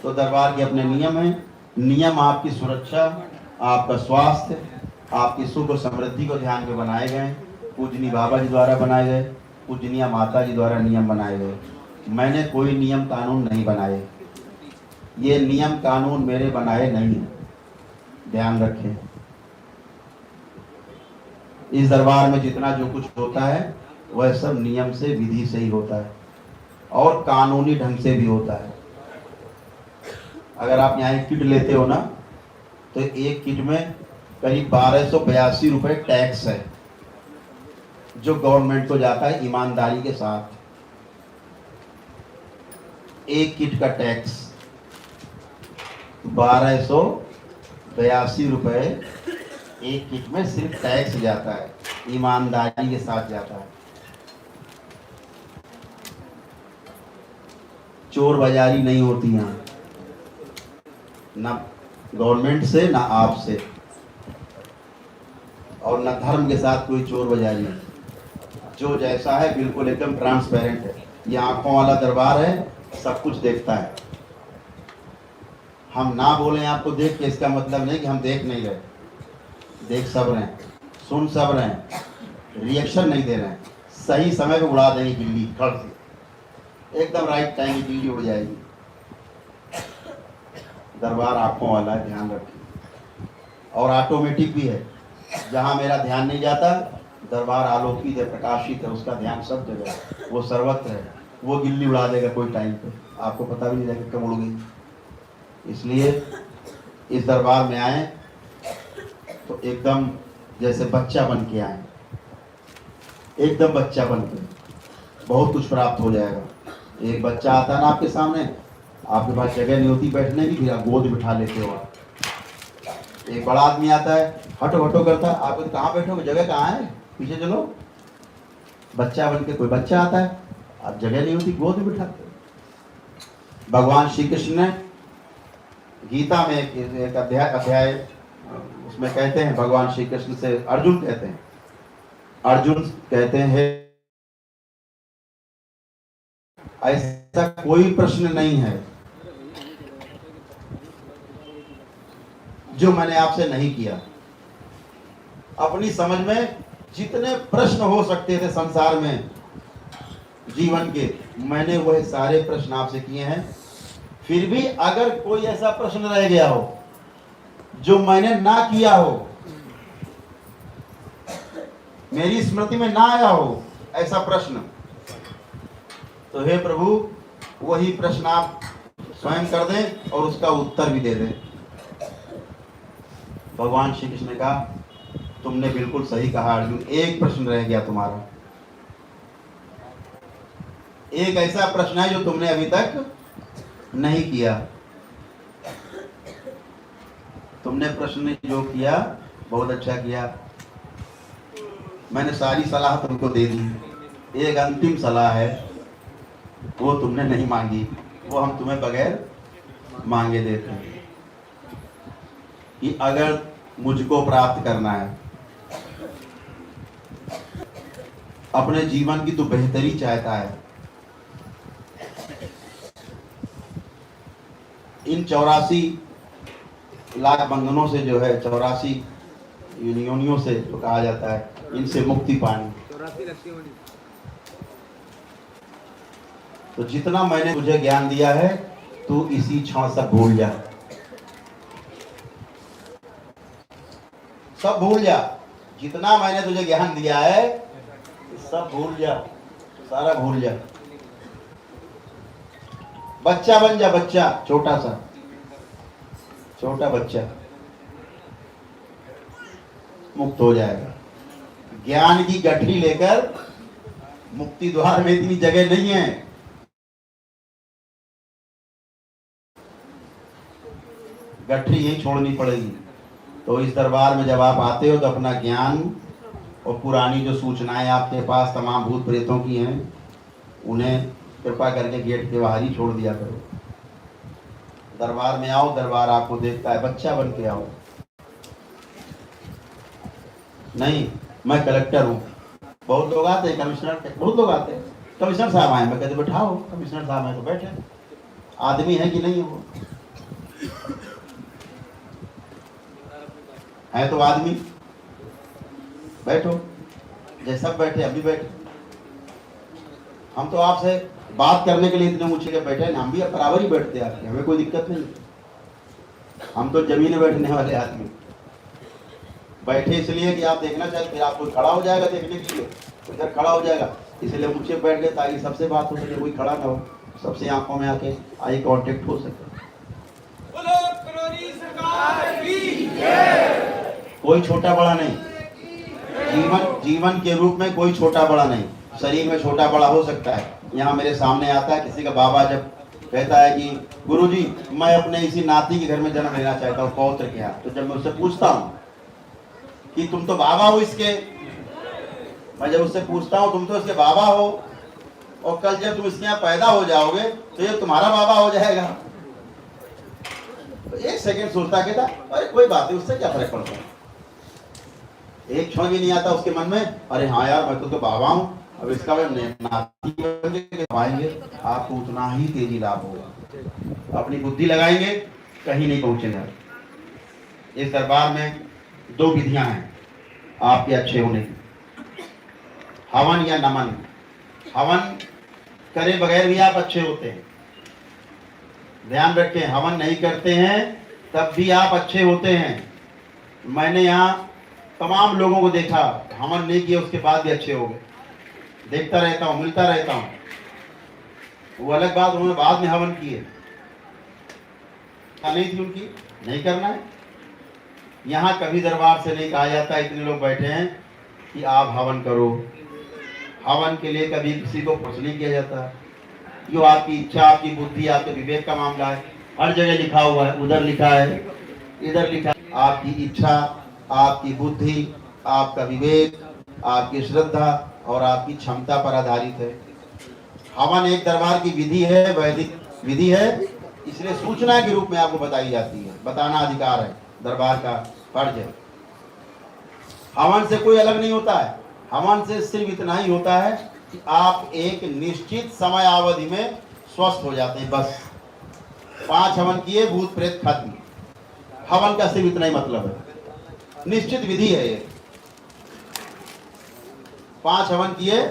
तो दरबार के अपने नियम हैं, नियम आपकी सुरक्षा, आपका स्वास्थ्य, आपकी सुख और समृद्धि को ध्यान में बनाए गए, पूजनी बाबा जी द्वारा बनाए गए, पूजनीय माता जी द्वारा नियम बनाए गए। मैंने कोई नियम कानून नहीं बनाए, ये नियम कानून मेरे बनाए नहीं, ध्यान रखें। इस दरबार में जितना जो कुछ होता है वह सब नियम से, विधि से ही होता है, और कानूनी ढंग से भी होता है। अगर आप यहाँ एक किट लेते हो ना, तो एक किट में करीब 1282 रुपए टैक्स है, जो गवर्नमेंट को जाता है ईमानदारी के साथ। एक किट का टैक्स 1282 रुपए एक किट में सिर्फ टैक्स जाता है, ईमानदारी के साथ जाता है। चोर बाजारी नहीं होती यहाँ, ना गवर्नमेंट से ना आपसे, और ना धर्म के साथ कोई चोर बाजारी है। जो जैसा है बिल्कुल एकदम ट्रांसपेरेंट है। ये आंखों वाला दरबार है, सब कुछ देखता है। हम ना बोलें आपको देख के, इसका मतलब नहीं कि हम देख नहीं रहे, देख सब रहे हैं, सुन सब रहे हैं, रिएक्शन नहीं दे रहे हैं। सही समय पे उड़ा देंगे बिल्ली, खड़ से एकदम राइट टाइम की बिल्ली उड़ जाएगी। दरबार आंखों वाला है, ध्यान रखिए, और ऑटोमेटिक भी है। जहाँ मेरा ध्यान नहीं जाता, दरबार आलोकित है, प्रकाशित है, उसका ध्यान सब जगह है, वो सर्वत्र है, वो गिल्ली उड़ा देगा कोई टाइम पे। आपको पता भी नहीं रहेगा कब उड़ गई। इसलिए इस दरबार में आए तो एकदम जैसे बच्चा बन के आए, एकदम बच्चा बन के, बहुत कुछ प्राप्त हो जाएगा। एक बच्चा आता है ना आपके सामने, आपके पास जगह नहीं होती बैठने की, फिर आप गोद बिठा लेते हो। एक बड़ा आदमी आता है, हटो हटो करता है, आप कहाँ बैठोगे, जगह कहाँ है, पीछे चलो। बच्चा बन के कोई बच्चा आता है, आप जगह नहीं होती, गोद में बिठाते हो। भगवान श्री कृष्ण ने गीता में एक अध्याय उसमें कहते हैं, भगवान श्री कृष्ण से अर्जुन कहते हैं, अर्जुन कहते हैं ऐसा कोई प्रश्न नहीं है जो मैंने आपसे नहीं किया। अपनी समझ में जितने प्रश्न हो सकते थे संसार में जीवन के, मैंने वह सारे प्रश्न आपसे किए हैं। फिर भी अगर कोई ऐसा प्रश्न रह गया हो जो मैंने ना किया हो, मेरी स्मृति में ना आया हो ऐसा प्रश्न, तो हे प्रभु वही प्रश्न आप स्वयं कर दें और उसका उत्तर भी दे दें। भगवान श्री कृष्ण ने कहा, तुमने बिल्कुल सही कहा अर्जुन, एक प्रश्न रह गया तुम्हारा, एक ऐसा प्रश्न है जो तुमने अभी तक नहीं किया। तुमने प्रश्न जो किया बहुत अच्छा किया, मैंने सारी सलाह तुमको दे दी, एक अंतिम सलाह है वो तुमने नहीं मांगी, वो हम तुम्हें बगैर मांगे देते हैं कि अगर मुझको प्राप्त करना है, अपने जीवन की तो बेहतरी चाहता है, इन 84 लाख बंधनों से जो है, 84 योनियों से जो कहा जाता है, इनसे मुक्ति पानी। तो जितना मैंने तुझे ज्ञान दिया है तू इसी क्षण सब भूल जा, सब भूल जा। जितना मैंने तुझे ज्ञान दिया है सब भूल जा, सारा भूल जा। बच्चा बन जा, बच्चा, छोटा सा छोटा बच्चा मुक्त हो जाएगा। ज्ञान की गठरी लेकर मुक्ति द्वार में इतनी जगह नहीं है, गठरी यही छोड़नी पड़ेगी। तो इस दरबार में जब आप आते हो तो अपना ज्ञान और पुरानी जो सूचनाएं आपके पास तमाम भूत प्रेतों की हैं, उन्हें कृपा करके गेट के बाहर ही छोड़ दिया करो। दरबार में आओ, दरबार आपको देखता है, बच्चा बन के आओ। नहीं मैं कलेक्टर हूँ, बहुत लोग आते हैं, कमिश्नर, बहुत लोग आते हैं, कमिश्नर साहब आए, मैं कहते बैठाओ, कमिश्नर साहब आए तो बैठे। आदमी है कि नहीं है, वो है तो आदमी, बैठो, जैसे सब बैठे अभी बैठे। हम तो आपसे बात करने के लिए इतने ऊंचे के बैठे हैं, हम भी बराबर ही बैठते हैं आपके, हमें कोई दिक्कत नहीं। हम तो जमीन बैठने वाले आदमी, बैठे इसलिए कि आप देखना चाहिए, फिर आप कोई खड़ा हो जाएगा देखने के लिए, तो इधर खड़ा हो जाएगा, इसलिए ऊंचे बैठ गए ताकि सबसे बात हो सके, कोई खड़ा ना हो, सबसे आंखों में आके आई कांटेक्ट हो सके। कोई छोटा बड़ा नहीं, जीवन के रूप में कोई छोटा बड़ा नहीं। शरीर में छोटा बड़ा हो सकता है। यहाँ मेरे सामने आता है किसी का बाबा, जब कहता है कि गुरुजी मैं अपने इसी नाती के घर में जन्म लेना चाहता हूँ, पौत्र के यहाँ, तो जब मैं उससे पूछता हूँ कि तुम तो बाबा हो इसके, मैं जब उससे पूछता हूँ तुम तो इसके बाबा हो, और कल जब तुम इसके यहाँ पैदा हो जाओगे तो ये तुम्हारा बाबा हो जाएगा। तो एक सेकंड सोचता, कहता अरे कोई बात नहीं, उससे क्या फर्क पड़ता है। एक क्षण भी नहीं आता उसके मन में, अरे हाँ यार मैं तो बाबा हूँ, अब इसका नाती आएंगे, आपको उतना ही तेजी लाभ होगा। अपनी बुद्धि लगाएंगे कहीं नहीं पहुंचेंगे। इस दरबार में 2 विधियां हैं आपके अच्छे होने की, हवन या नमन। हवन करे बगैर भी आप अच्छे होते हैं, ध्यान रखें, हवन नहीं करते हैं तब भी आप अच्छे होते हैं। मैंने यहाँ तमाम लोगों को देखा, हवन नहीं किया उसके बाद भी अच्छे हो गए, देखता रहता हूँ, मिलता रहता हूँ। वो अलग बात, उन्होंने बाद में हवन किए, नहीं थी उनकी, नहीं करना है। यहाँ कभी दरबार से नहीं कहा जाता, इतने लोग बैठे हैं कि आप हवन करो। हवन के लिए कभी किसी को पुरुष नहीं किया जाता। जो आपकी इच्छा, आपकी बुद्धि, आपके विवेक का मामला है। हर जगह लिखा हुआ है, उधर लिखा है, इधर लिखा है। आपकी इच्छा, आपकी बुद्धि, आपका विवेक, आपकी श्रद्धा और आपकी क्षमता पर आधारित है। हवन एक दरबार की विधि है, वैदिक विधि है, इसलिए सूचना के रूप में आपको बताई जाती है। बताना अधिकार है, दरबार का फर्ज है। हवन से कोई अलग नहीं होता है। हवन से सिर्फ इतना ही होता है कि आप एक निश्चित समय अवधि में स्वस्थ हो जाते हैं, बस। 5 हवन किए, भूत प्रेत खत्म। हवन का सिर्फ इतना ही मतलब है, निश्चित विधि है ये। 5 हवन किए,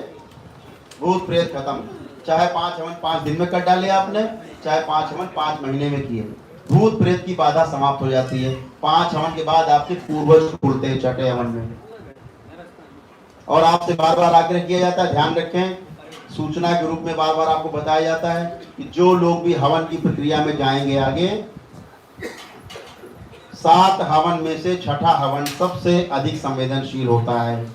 भूत प्रेत खत्म। चाहे 5 हवन 5 दिन में कर डाले आपने, चाहे 5 हवन 5 महीने में किए, भूत प्रेत की बाधा समाप्त हो जाती है। 5 हवन के बाद आपके पूर्वज खुलते हैं छठे हवन में। और आपसे बार बार आग्रह किया जाता है, ध्यान रखें, सूचना के रूप में बार बार आपको बताया जाता है कि जो लोग भी हवन की प्रक्रिया में जाएंगे आगे, 7 हवन में से छठा हवन सबसे अधिक संवेदनशील होता है।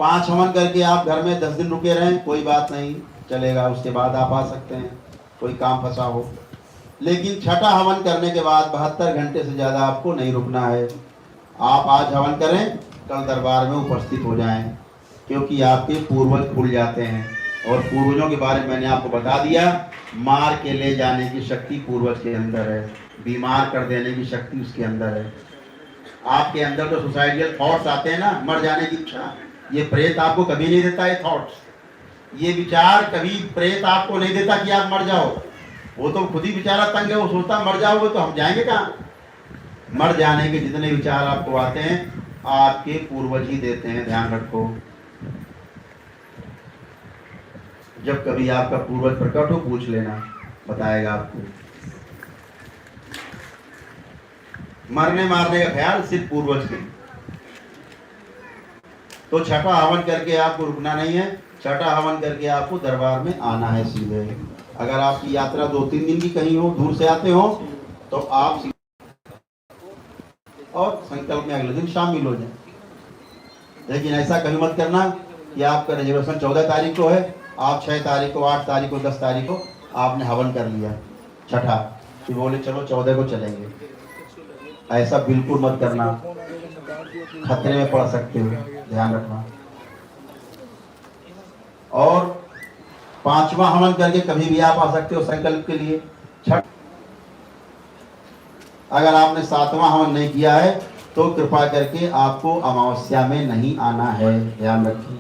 5 हवन करके आप घर में 10 दिन रुके रहें, कोई बात नहीं, चलेगा, उसके बाद आप आ सकते हैं, कोई काम फंसा हो। लेकिन छठा हवन करने के बाद 72 घंटे से ज़्यादा आपको नहीं रुकना है। आप आज हवन करें, कल दरबार में उपस्थित हो जाएं, क्योंकि आपके पूर्वज खुल जाते हैं। और पूर्वजों के बारे में मैंने आपको बता दिया, मार के ले जाने की शक्ति पूर्वज के अंदर है, बीमार कर देने की शक्ति उसके अंदर है। आपके अंदर तो सुसाइडियल थॉट्स आते हैं ना, मर जाने की इच्छा, ये प्रेत आपको कभी नहीं देता। ये थॉट्स, ये विचार कभी प्रेत आपको नहीं देता कि आप मर जाओ। वो तो खुद ही बेचारा तंग है, वो सोचता मर जाओगे तो हम जाएंगे कहाँ। मर जाने के जितने विचार आपको आते हैं, आपके पूर्वज ही देते हैं, ध्यान रखो। जब कभी आपका पूर्वज प्रकट हो, पूछ लेना, बताएगा आपको। मरने मारने का ख्याल सिर्फ पूर्वज के। तो छठा हवन करके आपको रुकना नहीं है, छठा हवन करके आपको दरबार में आना है सीधे। अगर आपकी यात्रा 2-3 दिन की कहीं हो, दूर से आते हो, तो आप और संकल्प में अगले दिन शामिल हो जाए। लेकिन ऐसा कभी मत करना कि आपका रिजर्वेशन 14 तारीख को है, आप 6 तारीख को, 8 तारीख को, 10 तारीख को आपने हवन कर लिया छठा, कि बोले चलो 14 को चलेंगे। ऐसा बिल्कुल मत करना, खतरे में पड़ सकते हो, ध्यान रखना। और 5वां हवन करके कभी भी आप आ सकते हो संकल्प के लिए। छठ, अगर आपने 7वां हवन नहीं किया है तो कृपा करके आपको अमावस्या में नहीं आना है, ध्यान रखिए।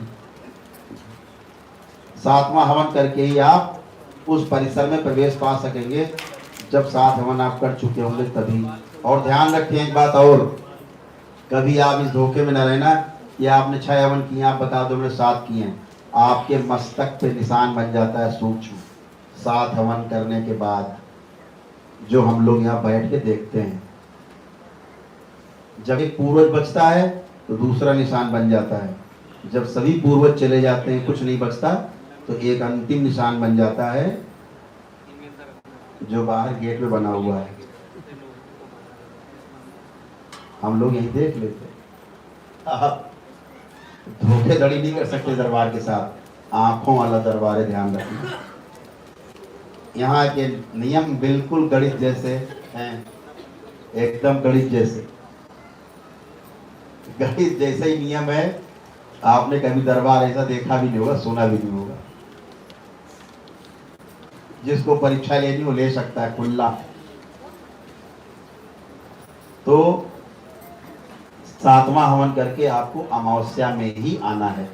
7वां हवन करके ही आप उस परिसर में प्रवेश पा सकेंगे, जब 7 हवन आप कर चुके होंगे तभी। और ध्यान रखें एक बात और, कभी आप इस धोखे में न रहना कि आपने 6 हवन किए, आप बता दो मैंने 7 किए हैं। आपके मस्तक पे निशान बन जाता है सूक्ष्म, 7 हवन करने के बाद, जो हम लोग यहाँ बैठ के देखते हैं। जब एक पूर्वज बचता है तो दूसरा निशान बन जाता है। जब सभी पूर्वज चले जाते हैं, कुछ नहीं बचता, तो एक अंतिम निशान बन जाता है, जो बाहर गेट में बना हुआ है। हम लोग यही देख लेते हैं। आप धोखेधड़ी नहीं कर सकते दरबार के साथ, आंखों वाला दरबार है, ध्यान रखना। यहाँ के नियम बिल्कुल गणित जैसे हैं, एकदम गणित जैसे, गणित जैसे ही नियम है। आपने कभी दरबार ऐसा देखा भी नहीं होगा, सुना भी नहीं होगा। जिसको परीक्षा लेनी हो ले सकता है खुला। तो 7वां हवन करके आपको अमावस्या में ही आना है।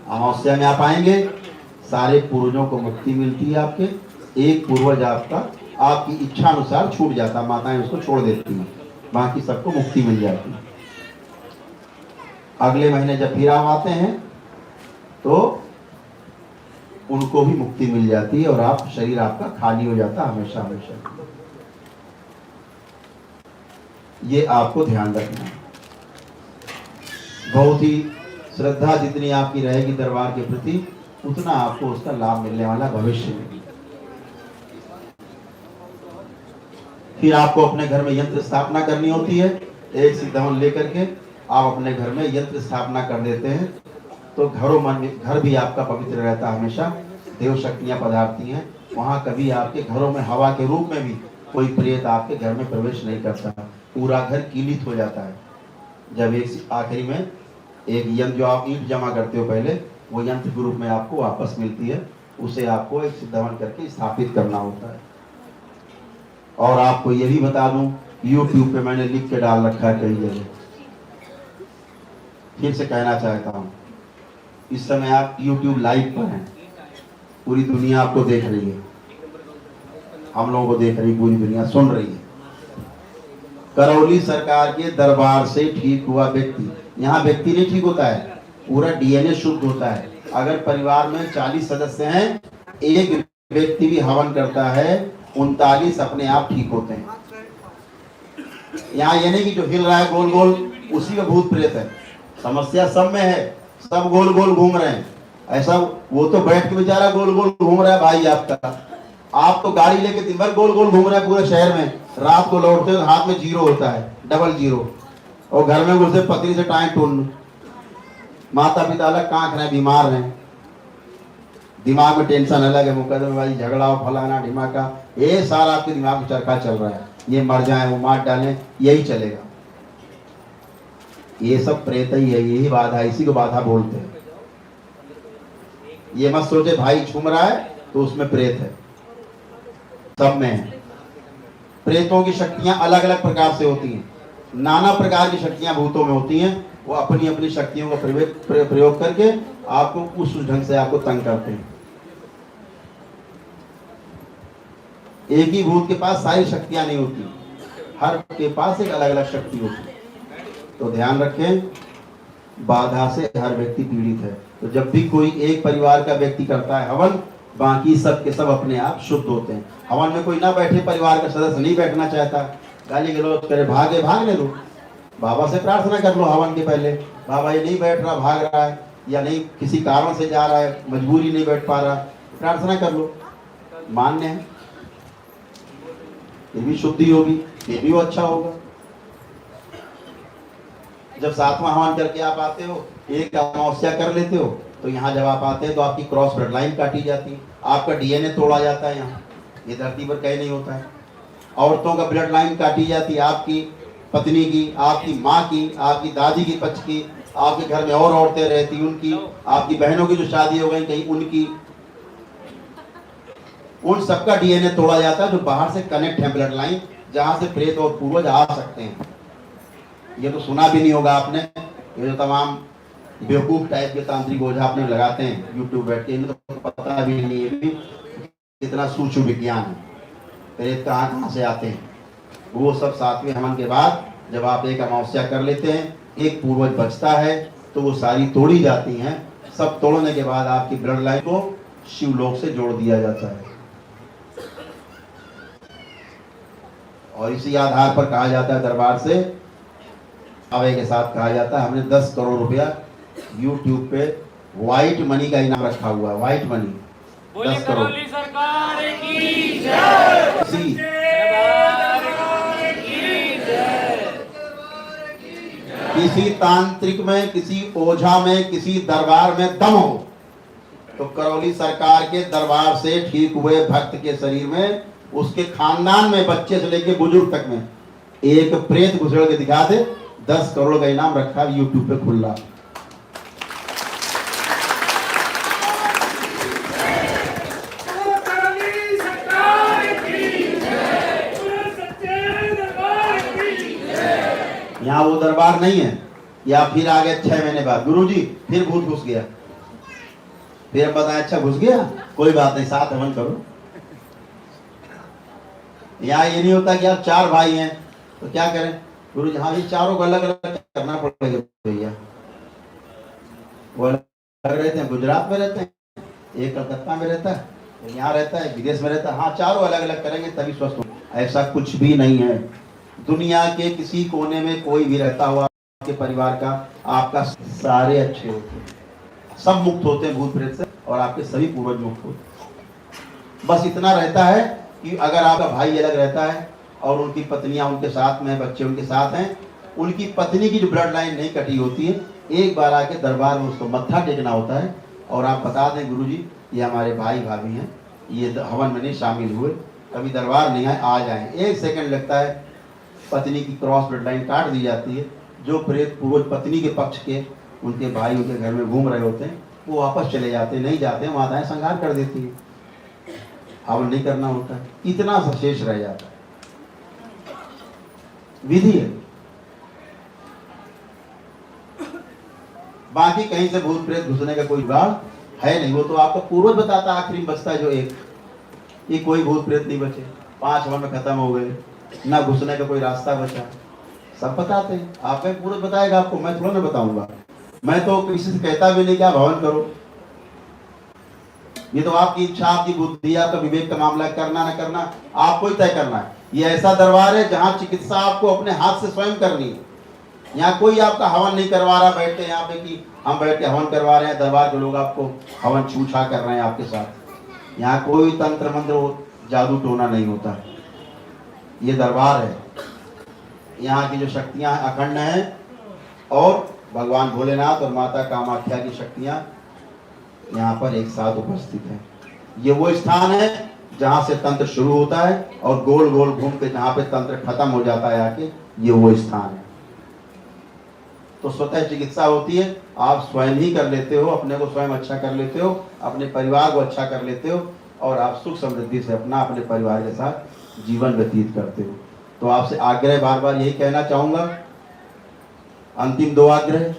अमावस्या में आप आएंगे, सारे पूर्वजों को मुक्ति मिलती है। आपके एक पूर्वज आपका आपकी इच्छा अनुसार छूट जाता, माताएं उसको छोड़ देती हैं, बाकी सबको मुक्ति मिल जाती है। अगले महीने जब फिर आप आते हैं तो उनको भी मुक्ति मिल जाती है और आप शरीर आपका खाली हो जाता हमेशा हमेशा। ये आपको ध्यान रखना है। बहुत ही श्रद्धा जितनी आपकी रहेगी दरबार के प्रति, उतना आपको उसका लाभ मिलने वाला भविष्य में। फिर आपको अपने घर में यंत्र स्थापना करनी होती है। एक सिद्धांत लेकर के आप अपने घर में यंत्र स्थापना कर देते हैं तो घर भी आपका पवित्र रहता है। हमेशा देव शक्तियां पधारती हैं वहां। कभी आपके घरों में हवा के रूप में भी कोई प्रेत आपके घर में प्रवेश नहीं करता। पूरा घर कीलित हो जाता है। जब एक आखिरी में एक यंत्र जो आप ईंट जमा करते हो पहले, वो यंत्र के रूप में आपको वापस मिलती है। उसे आपको एक सिद्धांत करके स्थापित करना होता है। और आपको ये भी बता दूं, YouTube पे मैंने लिख के डाल रखा है कई जगह। फिर से कहना चाहता हूं, इस समय आप YouTube लाइव पर हैं। पूरी दुनिया आपको देख रही है, हम लोगों को देख रही, पूरी दुनिया सुन रही है। करौली सरकार के दरबार से ठीक हुआ व्यक्ति, यहाँ व्यक्ति नहीं ठीक होता है, पूरा DNA शुद्ध होता है। अगर परिवार में 40 सदस्य हैं, एक व्यक्ति भी हवन करता है, 39 अपने आप ठीक होते हैं। यहाँ ये नहीं कि जो हिल रहा है गोल गोल उसी में भूत प्रेत है। समस्या सब में है, सब गोल गोल घूम रहे हैं। ऐसा वो तो बैठ के बेचारा गोल गोल घूम रहा है भाई आपका। आप तो गाड़ी लेके दिन भर गोल गोल घूम रहे हैं पूरे शहर में। रात को लौटते हो हाथ में 0 होता है, डबल 0, और घर में घुसे पत्नी से टाइम टून। माता पिता अलग कांख रहे, बीमार हैं, दिमाग में टेंशन अलग है, मुकदमेबाजी, झगड़ा और फलाना ढिमाका, ये सारा आपके दिमाग में चरखा चल रहा है। ये मर जाए, वो मार डालें, यही चलेगा। ये सब प्रेत ही है, यही बाधा, इसी को बाधा बोलते हैं। ये मत सोचे भाई छूम रहा है तो उसमें प्रेत है, सब में है। प्रेतों की शक्तियां अलग अलग प्रकार से होती हैं। नाना प्रकार की शक्तियां भूतों में होती हैं। वो अपनी अपनी शक्तियों का प्रयोग करके आपको उस ढंग से आपको तंग करते हैं। एक ही भूत के पास सारी शक्तियां नहीं होती, हर के पास एक अलग अलग शक्ति होती है। तो ध्यान रखें, बाधा से हर व्यक्ति पीड़ित है। तो जब भी कोई एक परिवार का व्यक्ति करता है हवन, बाकी सब के सब अपने आप शुद्ध होते हैं। हवन में कोई ना बैठे, परिवार का सदस्य नहीं बैठना चाहता, गाली गलौज करे, भागने दो। बाबा से प्रार्थना कर लो हवन के पहले, बाबा ये नहीं बैठ रहा, भाग रहा है, या नहीं किसी कारण से जा रहा है, मजबूरी नहीं बैठ पा रहा, प्रार्थना कर लो, मान्य है, ये भी शुद्धि होगी, ये भी वो अच्छा होगा। जब 7वां हवन करके आप आते हो, एक अमावस्या कर लेते हो, तो यहाँ जब आप आते हैं तो आपकी क्रॉस ब्लड लाइन काटी जाती है, आपका DNA तोड़ा जाता है। यहाँ ये धरती पर कहीं नहीं होता है। औरतों का ब्लड लाइन काटी जाती है, आपकी पत्नी की, आपकी माँ की, आपकी दादी की पक्ष की, आपके घर में और औरतें रहती उनकी, आपकी बहनों की जो शादी हो गई कहीं उनकी, उन सबका DNA तोड़ा जाता है जो बाहर से कनेक्ट है ब्लड लाइन, जहां से प्रेत और पूर्वज आ सकते हैं। ये तो सुना भी नहीं होगा आपने, ये जो तमाम बेवकूफ टाइप के तांत्रिक ओझा आपने लगाते हैं यूट्यूब बैठ के, इन्हें तो पता भी नहीं है कितना सूक्ष्म विज्ञान है, प्रेत कहाँ से आते हैं। वो सब 7वें हवन के बाद जब आप एक अमावस्या कर लेते हैं, एक पूर्वज बचता है, तो वो सारी तोड़ी जाती हैं। सब तोड़ने के बाद आपकी ब्लड लाइन को शिवलोक से जोड़ दिया जाता है। और इसी आधार पर कहा जाता है, दरबार से आवे के साथ कहा जाता है, हमने 10 करोड़ रुपया YouTube पे व्हाइट मनी का इनाम रखा हुआ है। White money 10 crore. सरकार की जय। किसी तांत्रिक में, किसी ओझा में, किसी दरबार में दम हो, तो करौली सरकार के दरबार से ठीक हुए भक्त के शरीर में, उसके खानदान में, बच्चे से लेके बुजुर्ग तक में एक प्रेत घुसड़ के दिखा दे, 10 करोड़ का इनाम रखा है YouTube पे खुला। यहाँ वो दरबार नहीं है, या फिर आ गए 6 महीने बाद, गुरुजी फिर भूत घुस गया, फिर हम बताएं अच्छा घुस गया, कोई बात नहीं, 7 हवन करो। यहाँ ये नहीं होता कि आप 4 भाई हैं तो क्या करें गुरुजी, हाँ भी चारों को अलग अलग करना पड़ेगा भैया। वो अलग रहते हैं, गुजरात में रहते हैं, एक कलकत्ता में रहता है, यहाँ रहता है, विदेश में रहता है, हाँ चारों अलग अलग करेंगे तभी स्वस्थ हो। ऐसा कुछ भी नहीं है। दुनिया के किसी कोने में कोई भी रहता हुआ आपके परिवार का, आपका सारे अच्छे होते हैं, सब मुक्त होते हैं भूत प्रेत से और आपके सभी पूर्वज मुक्त होते हैं। बस इतना रहता है कि अगर आपका भाई अलग रहता है और उनकी पत्नियां उनके साथ में, बच्चे उनके साथ हैं, उनकी पत्नी की जो ब्लड लाइन नहीं कटी होती है, एक बार आके दरबार में उसको मत्था टेकना होता है और आप बता दें गुरुजी ये हमारे भाई भाभी हैं, ये हवन में नहीं शामिल हुए, कभी दरबार नहीं आए, आ जाएं। 1 सेकंड लगता है, पत्नी की क्रॉस ब्लड लाइन काट दी जाती है। जो प्रेत पूर्वज पत्नी के पक्ष के उनके भाई उनके घर में घूम रहे होते हैं वो वापस चले जाते हैं, नहीं जाते हैं, माताएं संहार कर देती है, हवन नहीं करना होता है, इतना सा शेष रह जाता है। विधि है, बाकी कहीं से भूत प्रेत घुसने का कोई जुगाड़ है नहीं। वो तो आपका पूर्वज बताता है, आखिरी में बचता है जो एक, ये कोई भूत प्रेत नहीं बचे, 5 हवन में खत्म हो गए, ना घुसने का कोई रास्ता बचा, सब बताते हैं। आपका पूर्वज बताएगा आपको, मैं थोड़ा ना बताऊंगा, मैं तो किसी से कहता भी नहीं कि आप हवन करो, ये तो आपकी इच्छा, आपकी बुद्धि, आपका विवेक का मामला, करना ना करना आपको ही तय करना है। ये ऐसा दरबार है जहाँ चिकित्सा आपको अपने हाथ से स्वयं करनी है। यहाँ कोई आपका हवन नहीं करवा रहा बैठ के यहाँ पे कि हम बैठ के हवन करवा रहे हैं, दरबार के लोग आपको हवन छूछा कर रहे हैं आपके साथ। यहाँ कोई तंत्र मंत्र जादू टोना नहीं होता, ये दरबार है। यहाँ की जो शक्तियाँ अखंड हैं और भगवान भोलेनाथ और माता कामाख्या की शक्तियाँ यहाँ पर एक साथ उपस्थित हैं। ये वो स्थान है जहाँ से तंत्र शुरू होता है और गोल गोल घूम के जहाँ पे तंत्र खत्म हो जाता है आके, ये वो स्थान है। तो स्वतः चिकित्सा होती है, आप स्वयं ही कर लेते हो, अपने को स्वयं अच्छा कर लेते हो, अपने परिवार को अच्छा कर लेते हो और आप सुख समृद्धि से अपना अपने परिवार के साथ जीवन व्यतीत करते हो। तो आपसे आग्रह बार बार यही कहना चाहूँगा, अंतिम 2 आग्रह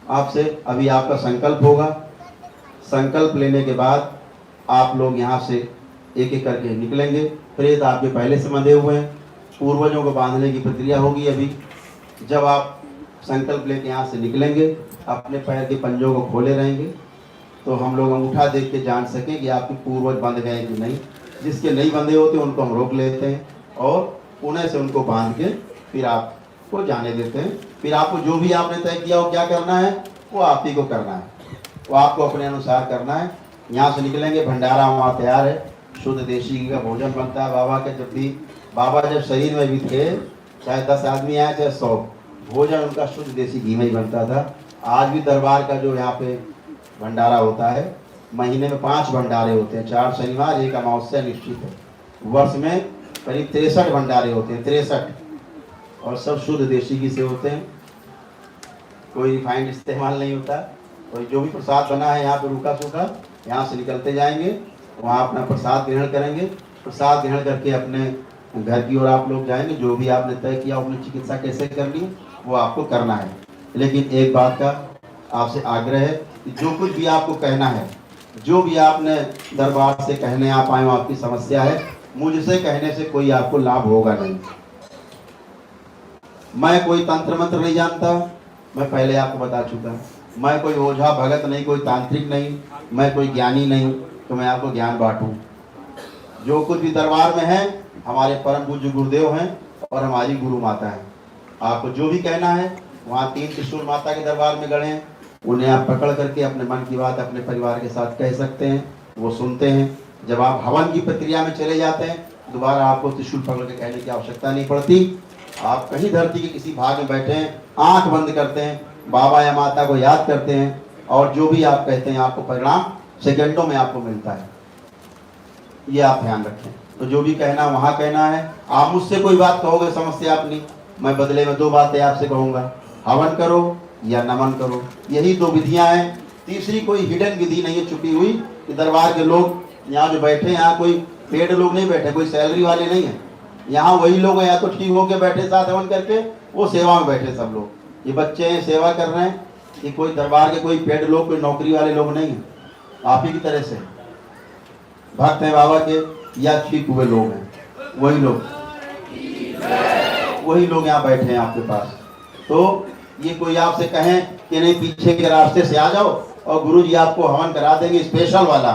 आपसे। अभी आपका संकल्प होगा, संकल्प लेने के बाद आप लोग यहाँ से एक एक करके निकलेंगे। प्रेत आपके पहले से बंधे हुए हैं, पूर्वजों को बांधने की प्रक्रिया होगी अभी। जब आप संकल्प लेके यहाँ से निकलेंगे, अपने पैर के पंजों को खोले रहेंगे तो हम लोग अंगूठा देख के जान सकें कि आपके पूर्वज बंध गए कि नहीं। जिसके नहीं बंधे होते उनको हम रोक लेते हैं और पुनः से उनको बांध के फिर आपको जाने देते हैं। फिर आपको जो भी आपने तय किया हो क्या करना है वो आप ही को करना है, वो आपको अपने अनुसार करना है। यहाँ से निकलेंगे, भंडारा वहाँ तैयार है, शुद्ध देसी घी का भोजन बनता है बाबा के। जब भी बाबा जब शरीर में भी थे, चाहे 10 आदमी आए चाहे 100, भोजन उनका शुद्ध देसी घी में ही बनता था। आज भी दरबार का जो यहाँ पे भंडारा होता है, महीने में 5 भंडारे होते हैं, 4 शनिवार 1 अमावस्या निश्चित है। वर्ष में करीब 63 भंडारे होते हैं, 63, और सब शुद्ध देसी घी से होते हैं, कोई रिफाइंड इस्तेमाल नहीं होता। और जो भी प्रसाद बना है यहाँ पे रूखा सूखा, यहाँ से निकलते जाएंगे, वहाँ अपना प्रसाद ग्रहण करेंगे। प्रसाद ग्रहण करके अपने घर की ओर आप लोग जाएंगे। जो भी आपने तय किया अपनी चिकित्सा कैसे करनी वो आपको करना है। लेकिन एक बात का आपसे आग्रह है कि जो कुछ भी आपको कहना है, जो भी आपने दरबार से कहने आप आए हो, आपकी समस्या है, मुझसे कहने से कोई आपको लाभ होगा नहीं। मैं कोई तंत्र मंत्र नहीं जानता, मैं पहले आपको बता चुका। मैं कोई ओझा भगत नहीं, कोई तांत्रिक नहीं, मैं कोई ज्ञानी नहीं तो मैं आपको ज्ञान बांटूं। जो कुछ भी दरबार में है हमारे परम पूज्य गुरुदेव हैं और हमारी गुरु माता है। आपको जो भी कहना है, वहाँ 3 त्रिशूल माता के दरबार में गड़े हैं, उन्हें आप पकड़ करके अपने मन की बात अपने परिवार के साथ कह सकते हैं, वो सुनते हैं। जब आप हवन की प्रक्रिया में चले जाते हैं, दोबारा आपको त्रिशूल पकड़ के कहने की आवश्यकता नहीं पड़ती। आप कहीं धरती के किसी भाग में बैठे हैं, आंख बंद करते हैं, बाबा या माता को याद करते हैं और जो भी आप कहते हैं आपको परिणाम सेकंडों में आपको मिलता है। ये आप ध्यान रखें। तो जो भी कहना वहाँ कहना है। आप मुझसे कोई बात कहोगे समस्या अपनी, मैं बदले में 2 बातें आपसे कहूँगा, हवन करो या नमन करो। यही 2 विधियाँ हैं, तीसरी कोई हिडन विधि नहीं है छुपी हुई कि दरबार के लोग यहाँ जो बैठे, यहाँ कोई पेड लोग नहीं बैठे, कोई सैलरी वाले नहीं है। यहाँ वही लोग हैं या तो ठीक होके बैठे साथ हवन करके, वो सेवा में बैठे सब लोग। ये बच्चे हैं सेवा कर रहे हैं, ये कोई दरबार के कोई पेड लोग, कोई नौकरी वाले लोग नहीं हैं। आप ही की तरह से भक्त हैं बाबा के या ठीक हुए लोग हैं, वही लोग यहाँ बैठे हैं आपके पास। तो ये कोई आपसे कहें कि नहीं पीछे के रास्ते से आ जाओ और गुरुजी आपको हवन करा देंगे स्पेशल वाला,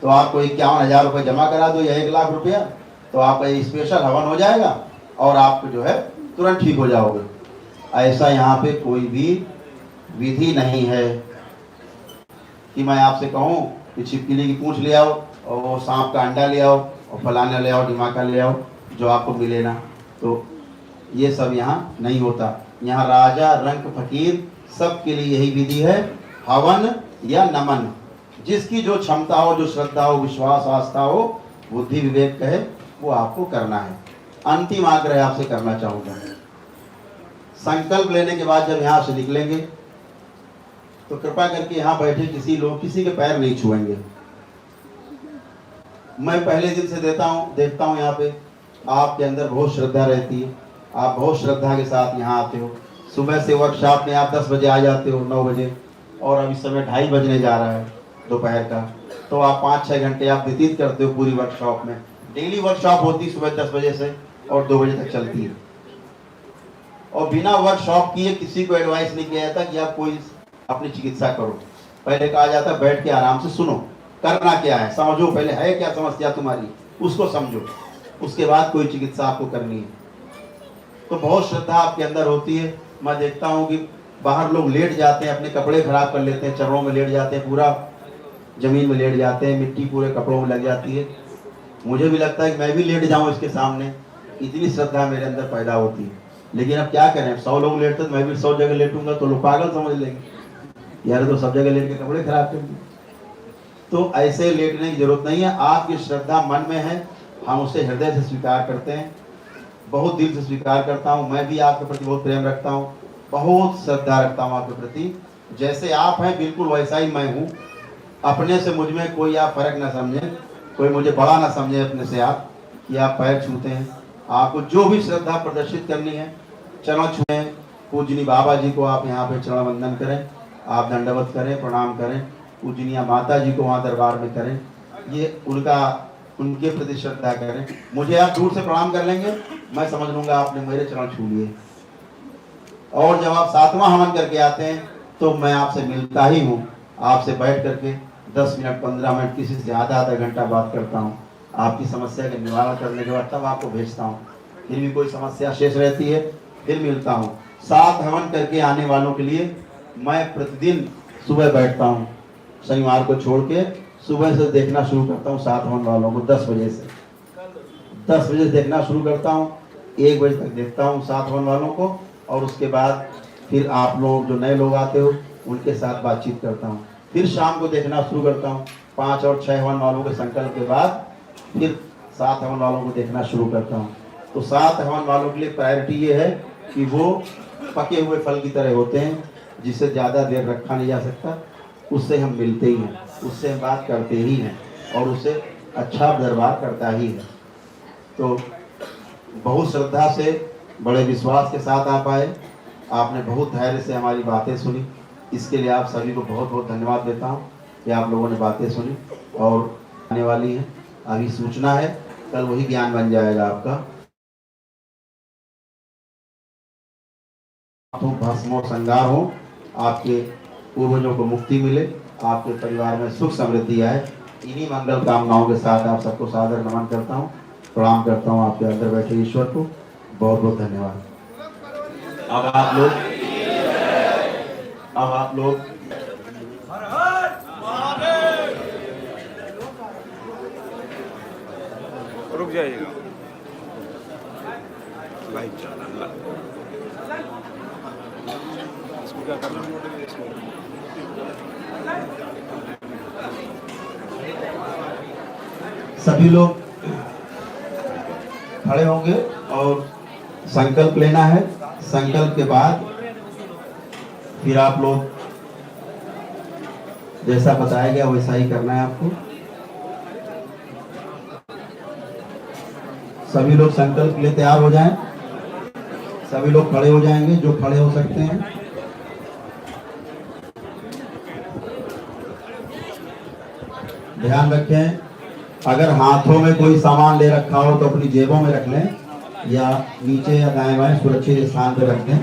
तो आपको 51,000 रुपये जमा करा दो या 1 लाख रुपया, तो आपका ये स्पेशल हवन हो जाएगा और आप जो है तुरंत ठीक हो जाओगे। ऐसा यहाँ पे कोई भी विधि नहीं है। कि मैं आपसे कहूँ कि छिपकली की पूंछ ले आओ और वो सांप का अंडा ले आओ और फलाना ले आओ दिमागा ले आओ जो आपको मिले ना, तो ये सब यहाँ नहीं होता। यहाँ राजा रंक फकीर सबके लिए यही विधि है, हवन या नमन। जिसकी जो क्षमता हो, जो श्रद्धा हो, विश्वास आस्था हो, बुद्धि विवेक कहे, वो आपको करना है। अंतिम आग्रह आपसे करना चाहूँगा, संकल्प लेने के बाद जब यहाँ से निकलेंगे तो कृपा करके यहाँ बैठे किसी के पैर नहीं छुएंगे। मैं पहले दिन से देखता हूँ यहाँ पे आपके अंदर बहुत श्रद्धा रहती है, आप बहुत श्रद्धा के साथ यहाँ आते हो। सुबह से वर्कशॉप में आप 10 बजे आ जाते हो, 9 बजे, और अभी समय 2:30 बजने जा रहा है दोपहर का, तो आप 5-6 घंटे आप व्यतीत करते हो पूरी वर्कशॉप में। डेली वर्कशॉप होती सुबह 10 बजे से और 2 बजे तक चलती है, और बिना वर्कशॉप किए किसी को एडवाइस नहीं किया जाता कि आप कोई अपनी चिकित्सा करो। पहले कहा जाता बैठ के आराम से सुनो, करना क्या है समझो, पहले है क्या समस्या तुम्हारी उसको समझो, उसके बाद कोई चिकित्सा आपको करनी है। तो बहुत श्रद्धा आपके अंदर होती है। मैं देखता हूँ कि बाहर लोग लेट जाते हैं, अपने कपड़े खराब कर लेते हैं, चरणों में लेट जाते हैं, पूरा जमीन में लेट जाते हैं, मिट्टी पूरे कपड़ों में लग जाती है। मुझे भी लगता है कि मैं भी लेट जाऊँ इसके सामने, इतनी श्रद्धा मेरे अंदर पैदा होती है। लेकिन अब क्या करें, 100 लोग लेटते तो मैं भी 100 जगह लेटूंगा तो लोग पागल समझ लेंगे, यार तो सब जगह लेट के कपड़े खराब कर दिए। तो ऐसे लेटने की जरूरत नहीं है। आपकी श्रद्धा मन में है, हम उसे हृदय से स्वीकार करते हैं, बहुत दिल से स्वीकार करता हूँ। मैं भी आपके प्रति बहुत प्रेम रखता हूँ, बहुत श्रद्धा रखता हूँ आपके प्रति। जैसे आप हैं बिल्कुल वैसा ही मैं हूँ। अपने से मुझ में कोई आप फर्क ना समझें, कोई मुझे बड़ा ना समझे अपने से आप कि आप पैर छूते हैं। आपको जो भी श्रद्धा प्रदर्शित करनी है, चरण छुएं, पूजनी बाबा जी को आप यहाँ पे चरण वंदन करें, आप दंडवत करें, प्रणाम करें, पूजनीय माता जी को वहाँ दरबार में करें, ये उनके प्रति श्रद्धा करें। मुझे आप दूर से प्रणाम कर लेंगे, मैं समझ लूँगा आपने मेरे चरण छू लिए। और जब आप 7वां हवन करके आते हैं तो मैं आपसे मिलता ही हूँ, आपसे बैठ करके 10 मिनट 15 मिनट किसी से आधा घंटा बात करता हूँ। आपकी समस्या का निवारण करने के बाद तब आपको भेजता हूँ। फिर भी कोई समस्या शेष रहती है फिर मिलता हूँ। 7 हवन करके आने वालों के लिए मैं प्रतिदिन सुबह बैठता हूँ, शनिवार को छोड़ के सुबह से देखना शुरू करता हूँ 7 हवन वालों को। 10 बजे से देखना शुरू करता हूँ, 1 बजे तक देखता हूँ 7 हवन वालों को, और उसके बाद फिर आप लोग जो नए लोग आते हो उनके साथ बातचीत करता हूँ। फिर शाम को देखना शुरू करता हूँ 5 और 6 हवन वालों के संकल्प के बाद फिर 7 हवन वालों को देखना शुरू करता हूँ। तो 7 हवन वालों के लिए प्रायोरिटी ये है कि वो पके हुए फल की तरह होते हैं, जिसे ज़्यादा देर रखा नहीं जा सकता। उससे हम मिलते ही हैं, उससे हम बात करते ही हैं, और उससे अच्छा दरबार करता ही है। तो बहुत श्रद्धा से, बड़े विश्वास के साथ आप आए, आपने बहुत धैर्य से हमारी बातें सुनी, इसके लिए आप सभी को बहुत बहुत धन्यवाद देता हूँ कि आप लोगों ने बातें सुनी। और आने वाली है, अभी सूचना है, कल वही ज्ञान बन जाएगा आपका। भस्मो संगार हो, आपके पूर्वजों को मुक्ति मिले, आपके परिवार में सुख समृद्धि आए, इन्हीं मंगल कामनाओं के साथ आप सबको सादर नमन करता हूँ, प्रणाम करता हूँ आपके अंदर बैठे ईश्वर को। बहुत बहुत धन्यवाद। अब आप लोग रुक जाइएगा, लाइव चला इसको क्या करना है, सभी लोग खड़े होंगे और संकल्प लेना है। संकल्प के बाद फिर आप लोग जैसा बताया गया वैसा ही करना है आपको। सभी लोग संकल्प के लिए तैयार हो जाएं। सभी लोग खड़े हो जाएंगे जो खड़े हो सकते हैं। ध्यान रखें, अगर हाथों में कोई सामान ले रखा हो तो अपनी जेबों में रख लें, या नीचे या दाएं बाएं सुरक्षित स्थान पर रख दें।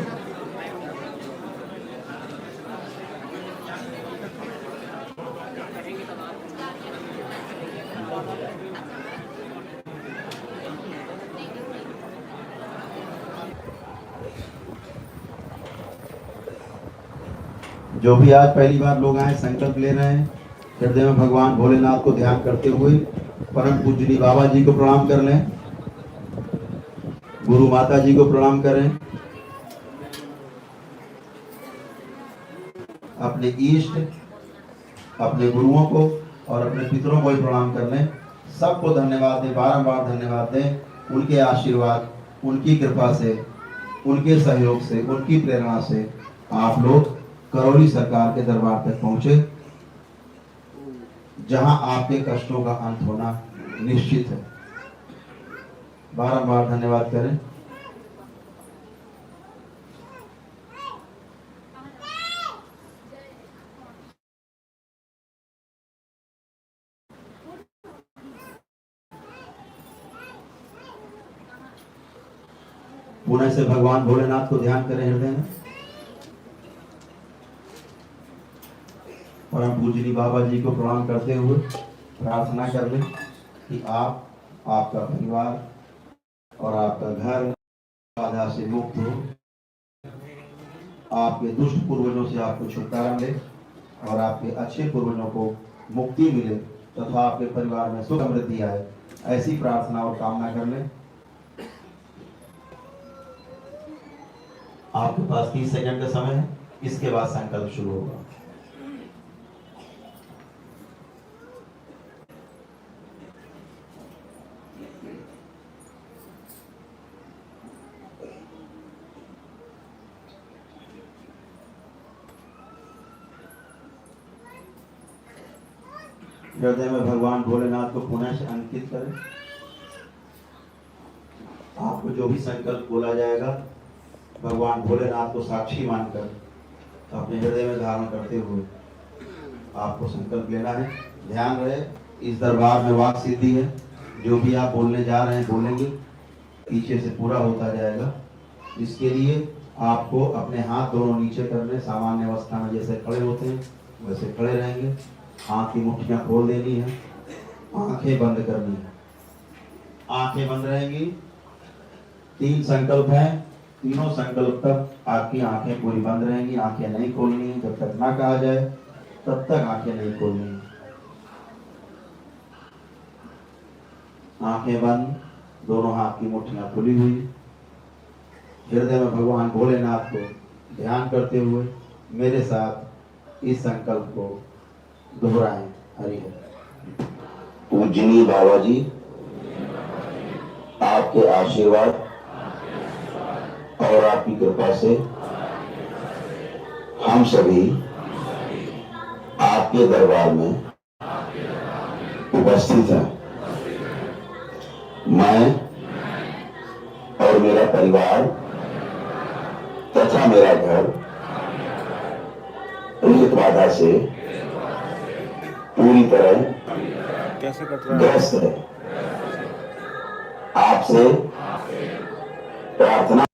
जो भी आज पहली बार लोग आए संकल्प ले रहे हैं, हृदय में भगवान भोलेनाथ को ध्यान करते हुए परम पूज्य बाबा जी को प्रणाम कर लें, गुरु माता जी को प्रणाम करें, अपने इष्ट, अपने गुरुओं को और अपने पितरों को भी प्रणाम कर लें। सबको धन्यवाद दें, बारंबार धन्यवाद दें। उनके आशीर्वाद, उनकी कृपा से, उनके सहयोग से, उनकी प्रेरणा से आप लोग करौली सरकार के दरबार तक पहुंचे, जहां आपके कष्टों का अंत होना निश्चित है। बारंबार धन्यवाद करें। पुनः से भगवान भोलेनाथ को ध्यान करें हृदय में। परम पूजनी बाबा जी को प्रणाम करते हुए प्रार्थना कर लें कि आप, आपका परिवार और आपका घर बाधा से मुक्त हो, आपके दुष्ट पूर्वजों से आपको छुटकारा मिले और आपके अच्छे पूर्वजों को मुक्ति मिले तथा आपके परिवार में सुख समृद्धि आए। ऐसी प्रार्थना और कामना कर लें। आपके पास 30 सेकंड का समय है, इसके बाद संकल्प शुरू होगा। हृदय में भगवान भोलेनाथ को पुनः से अंकित करें। आपको जो भी संकल्प बोला जाएगा भगवान भोलेनाथ को साक्षी मानकर अपने हृदय में धारण करते हुए आपको संकल्प लेना है। ध्यान रहे, इस दरबार में वाक सिद्धि है। जो भी आप बोलने जा रहे हैं बोलेंगे, पीछे से पूरा होता जाएगा। इसके लिए आपको अपने हाथ दोनों नीचे करने, सामान्य अवस्था में जैसे खड़े होते हैं वैसे खड़े रहेंगे। हाथ की मुट्ठियां खोल देनी है, आंखें बंद करनी है, आंखें बंद रहेंगी। 3 संकल्प हैं, तीनों संकल्प तक आपकी आंखें पूरी बंद रहेंगी। आंखें नहीं खोलनी है, जब तक ना कहा जाए तब तक आंखें नहीं खोलनी है। आंखें बंद, दोनों हाथ की मुट्ठियां खुली हुई, हृदय में भगवान भोलेनाथ को ध्यान करते हुए मेरे साथ इस संकल्प को दोहराएं। हरि हरि। पूजनीय बाबा जी, आपके आशीर्वाद और आपकी कृपा से हम सभी आपके दरबार में उपस्थित हैं। मैं और मेरा परिवार तथा मेरा घर रेत बाधा से पूरी तरह कैसे कट रहा है? ग्रस्त है। आपसे प्रार्थना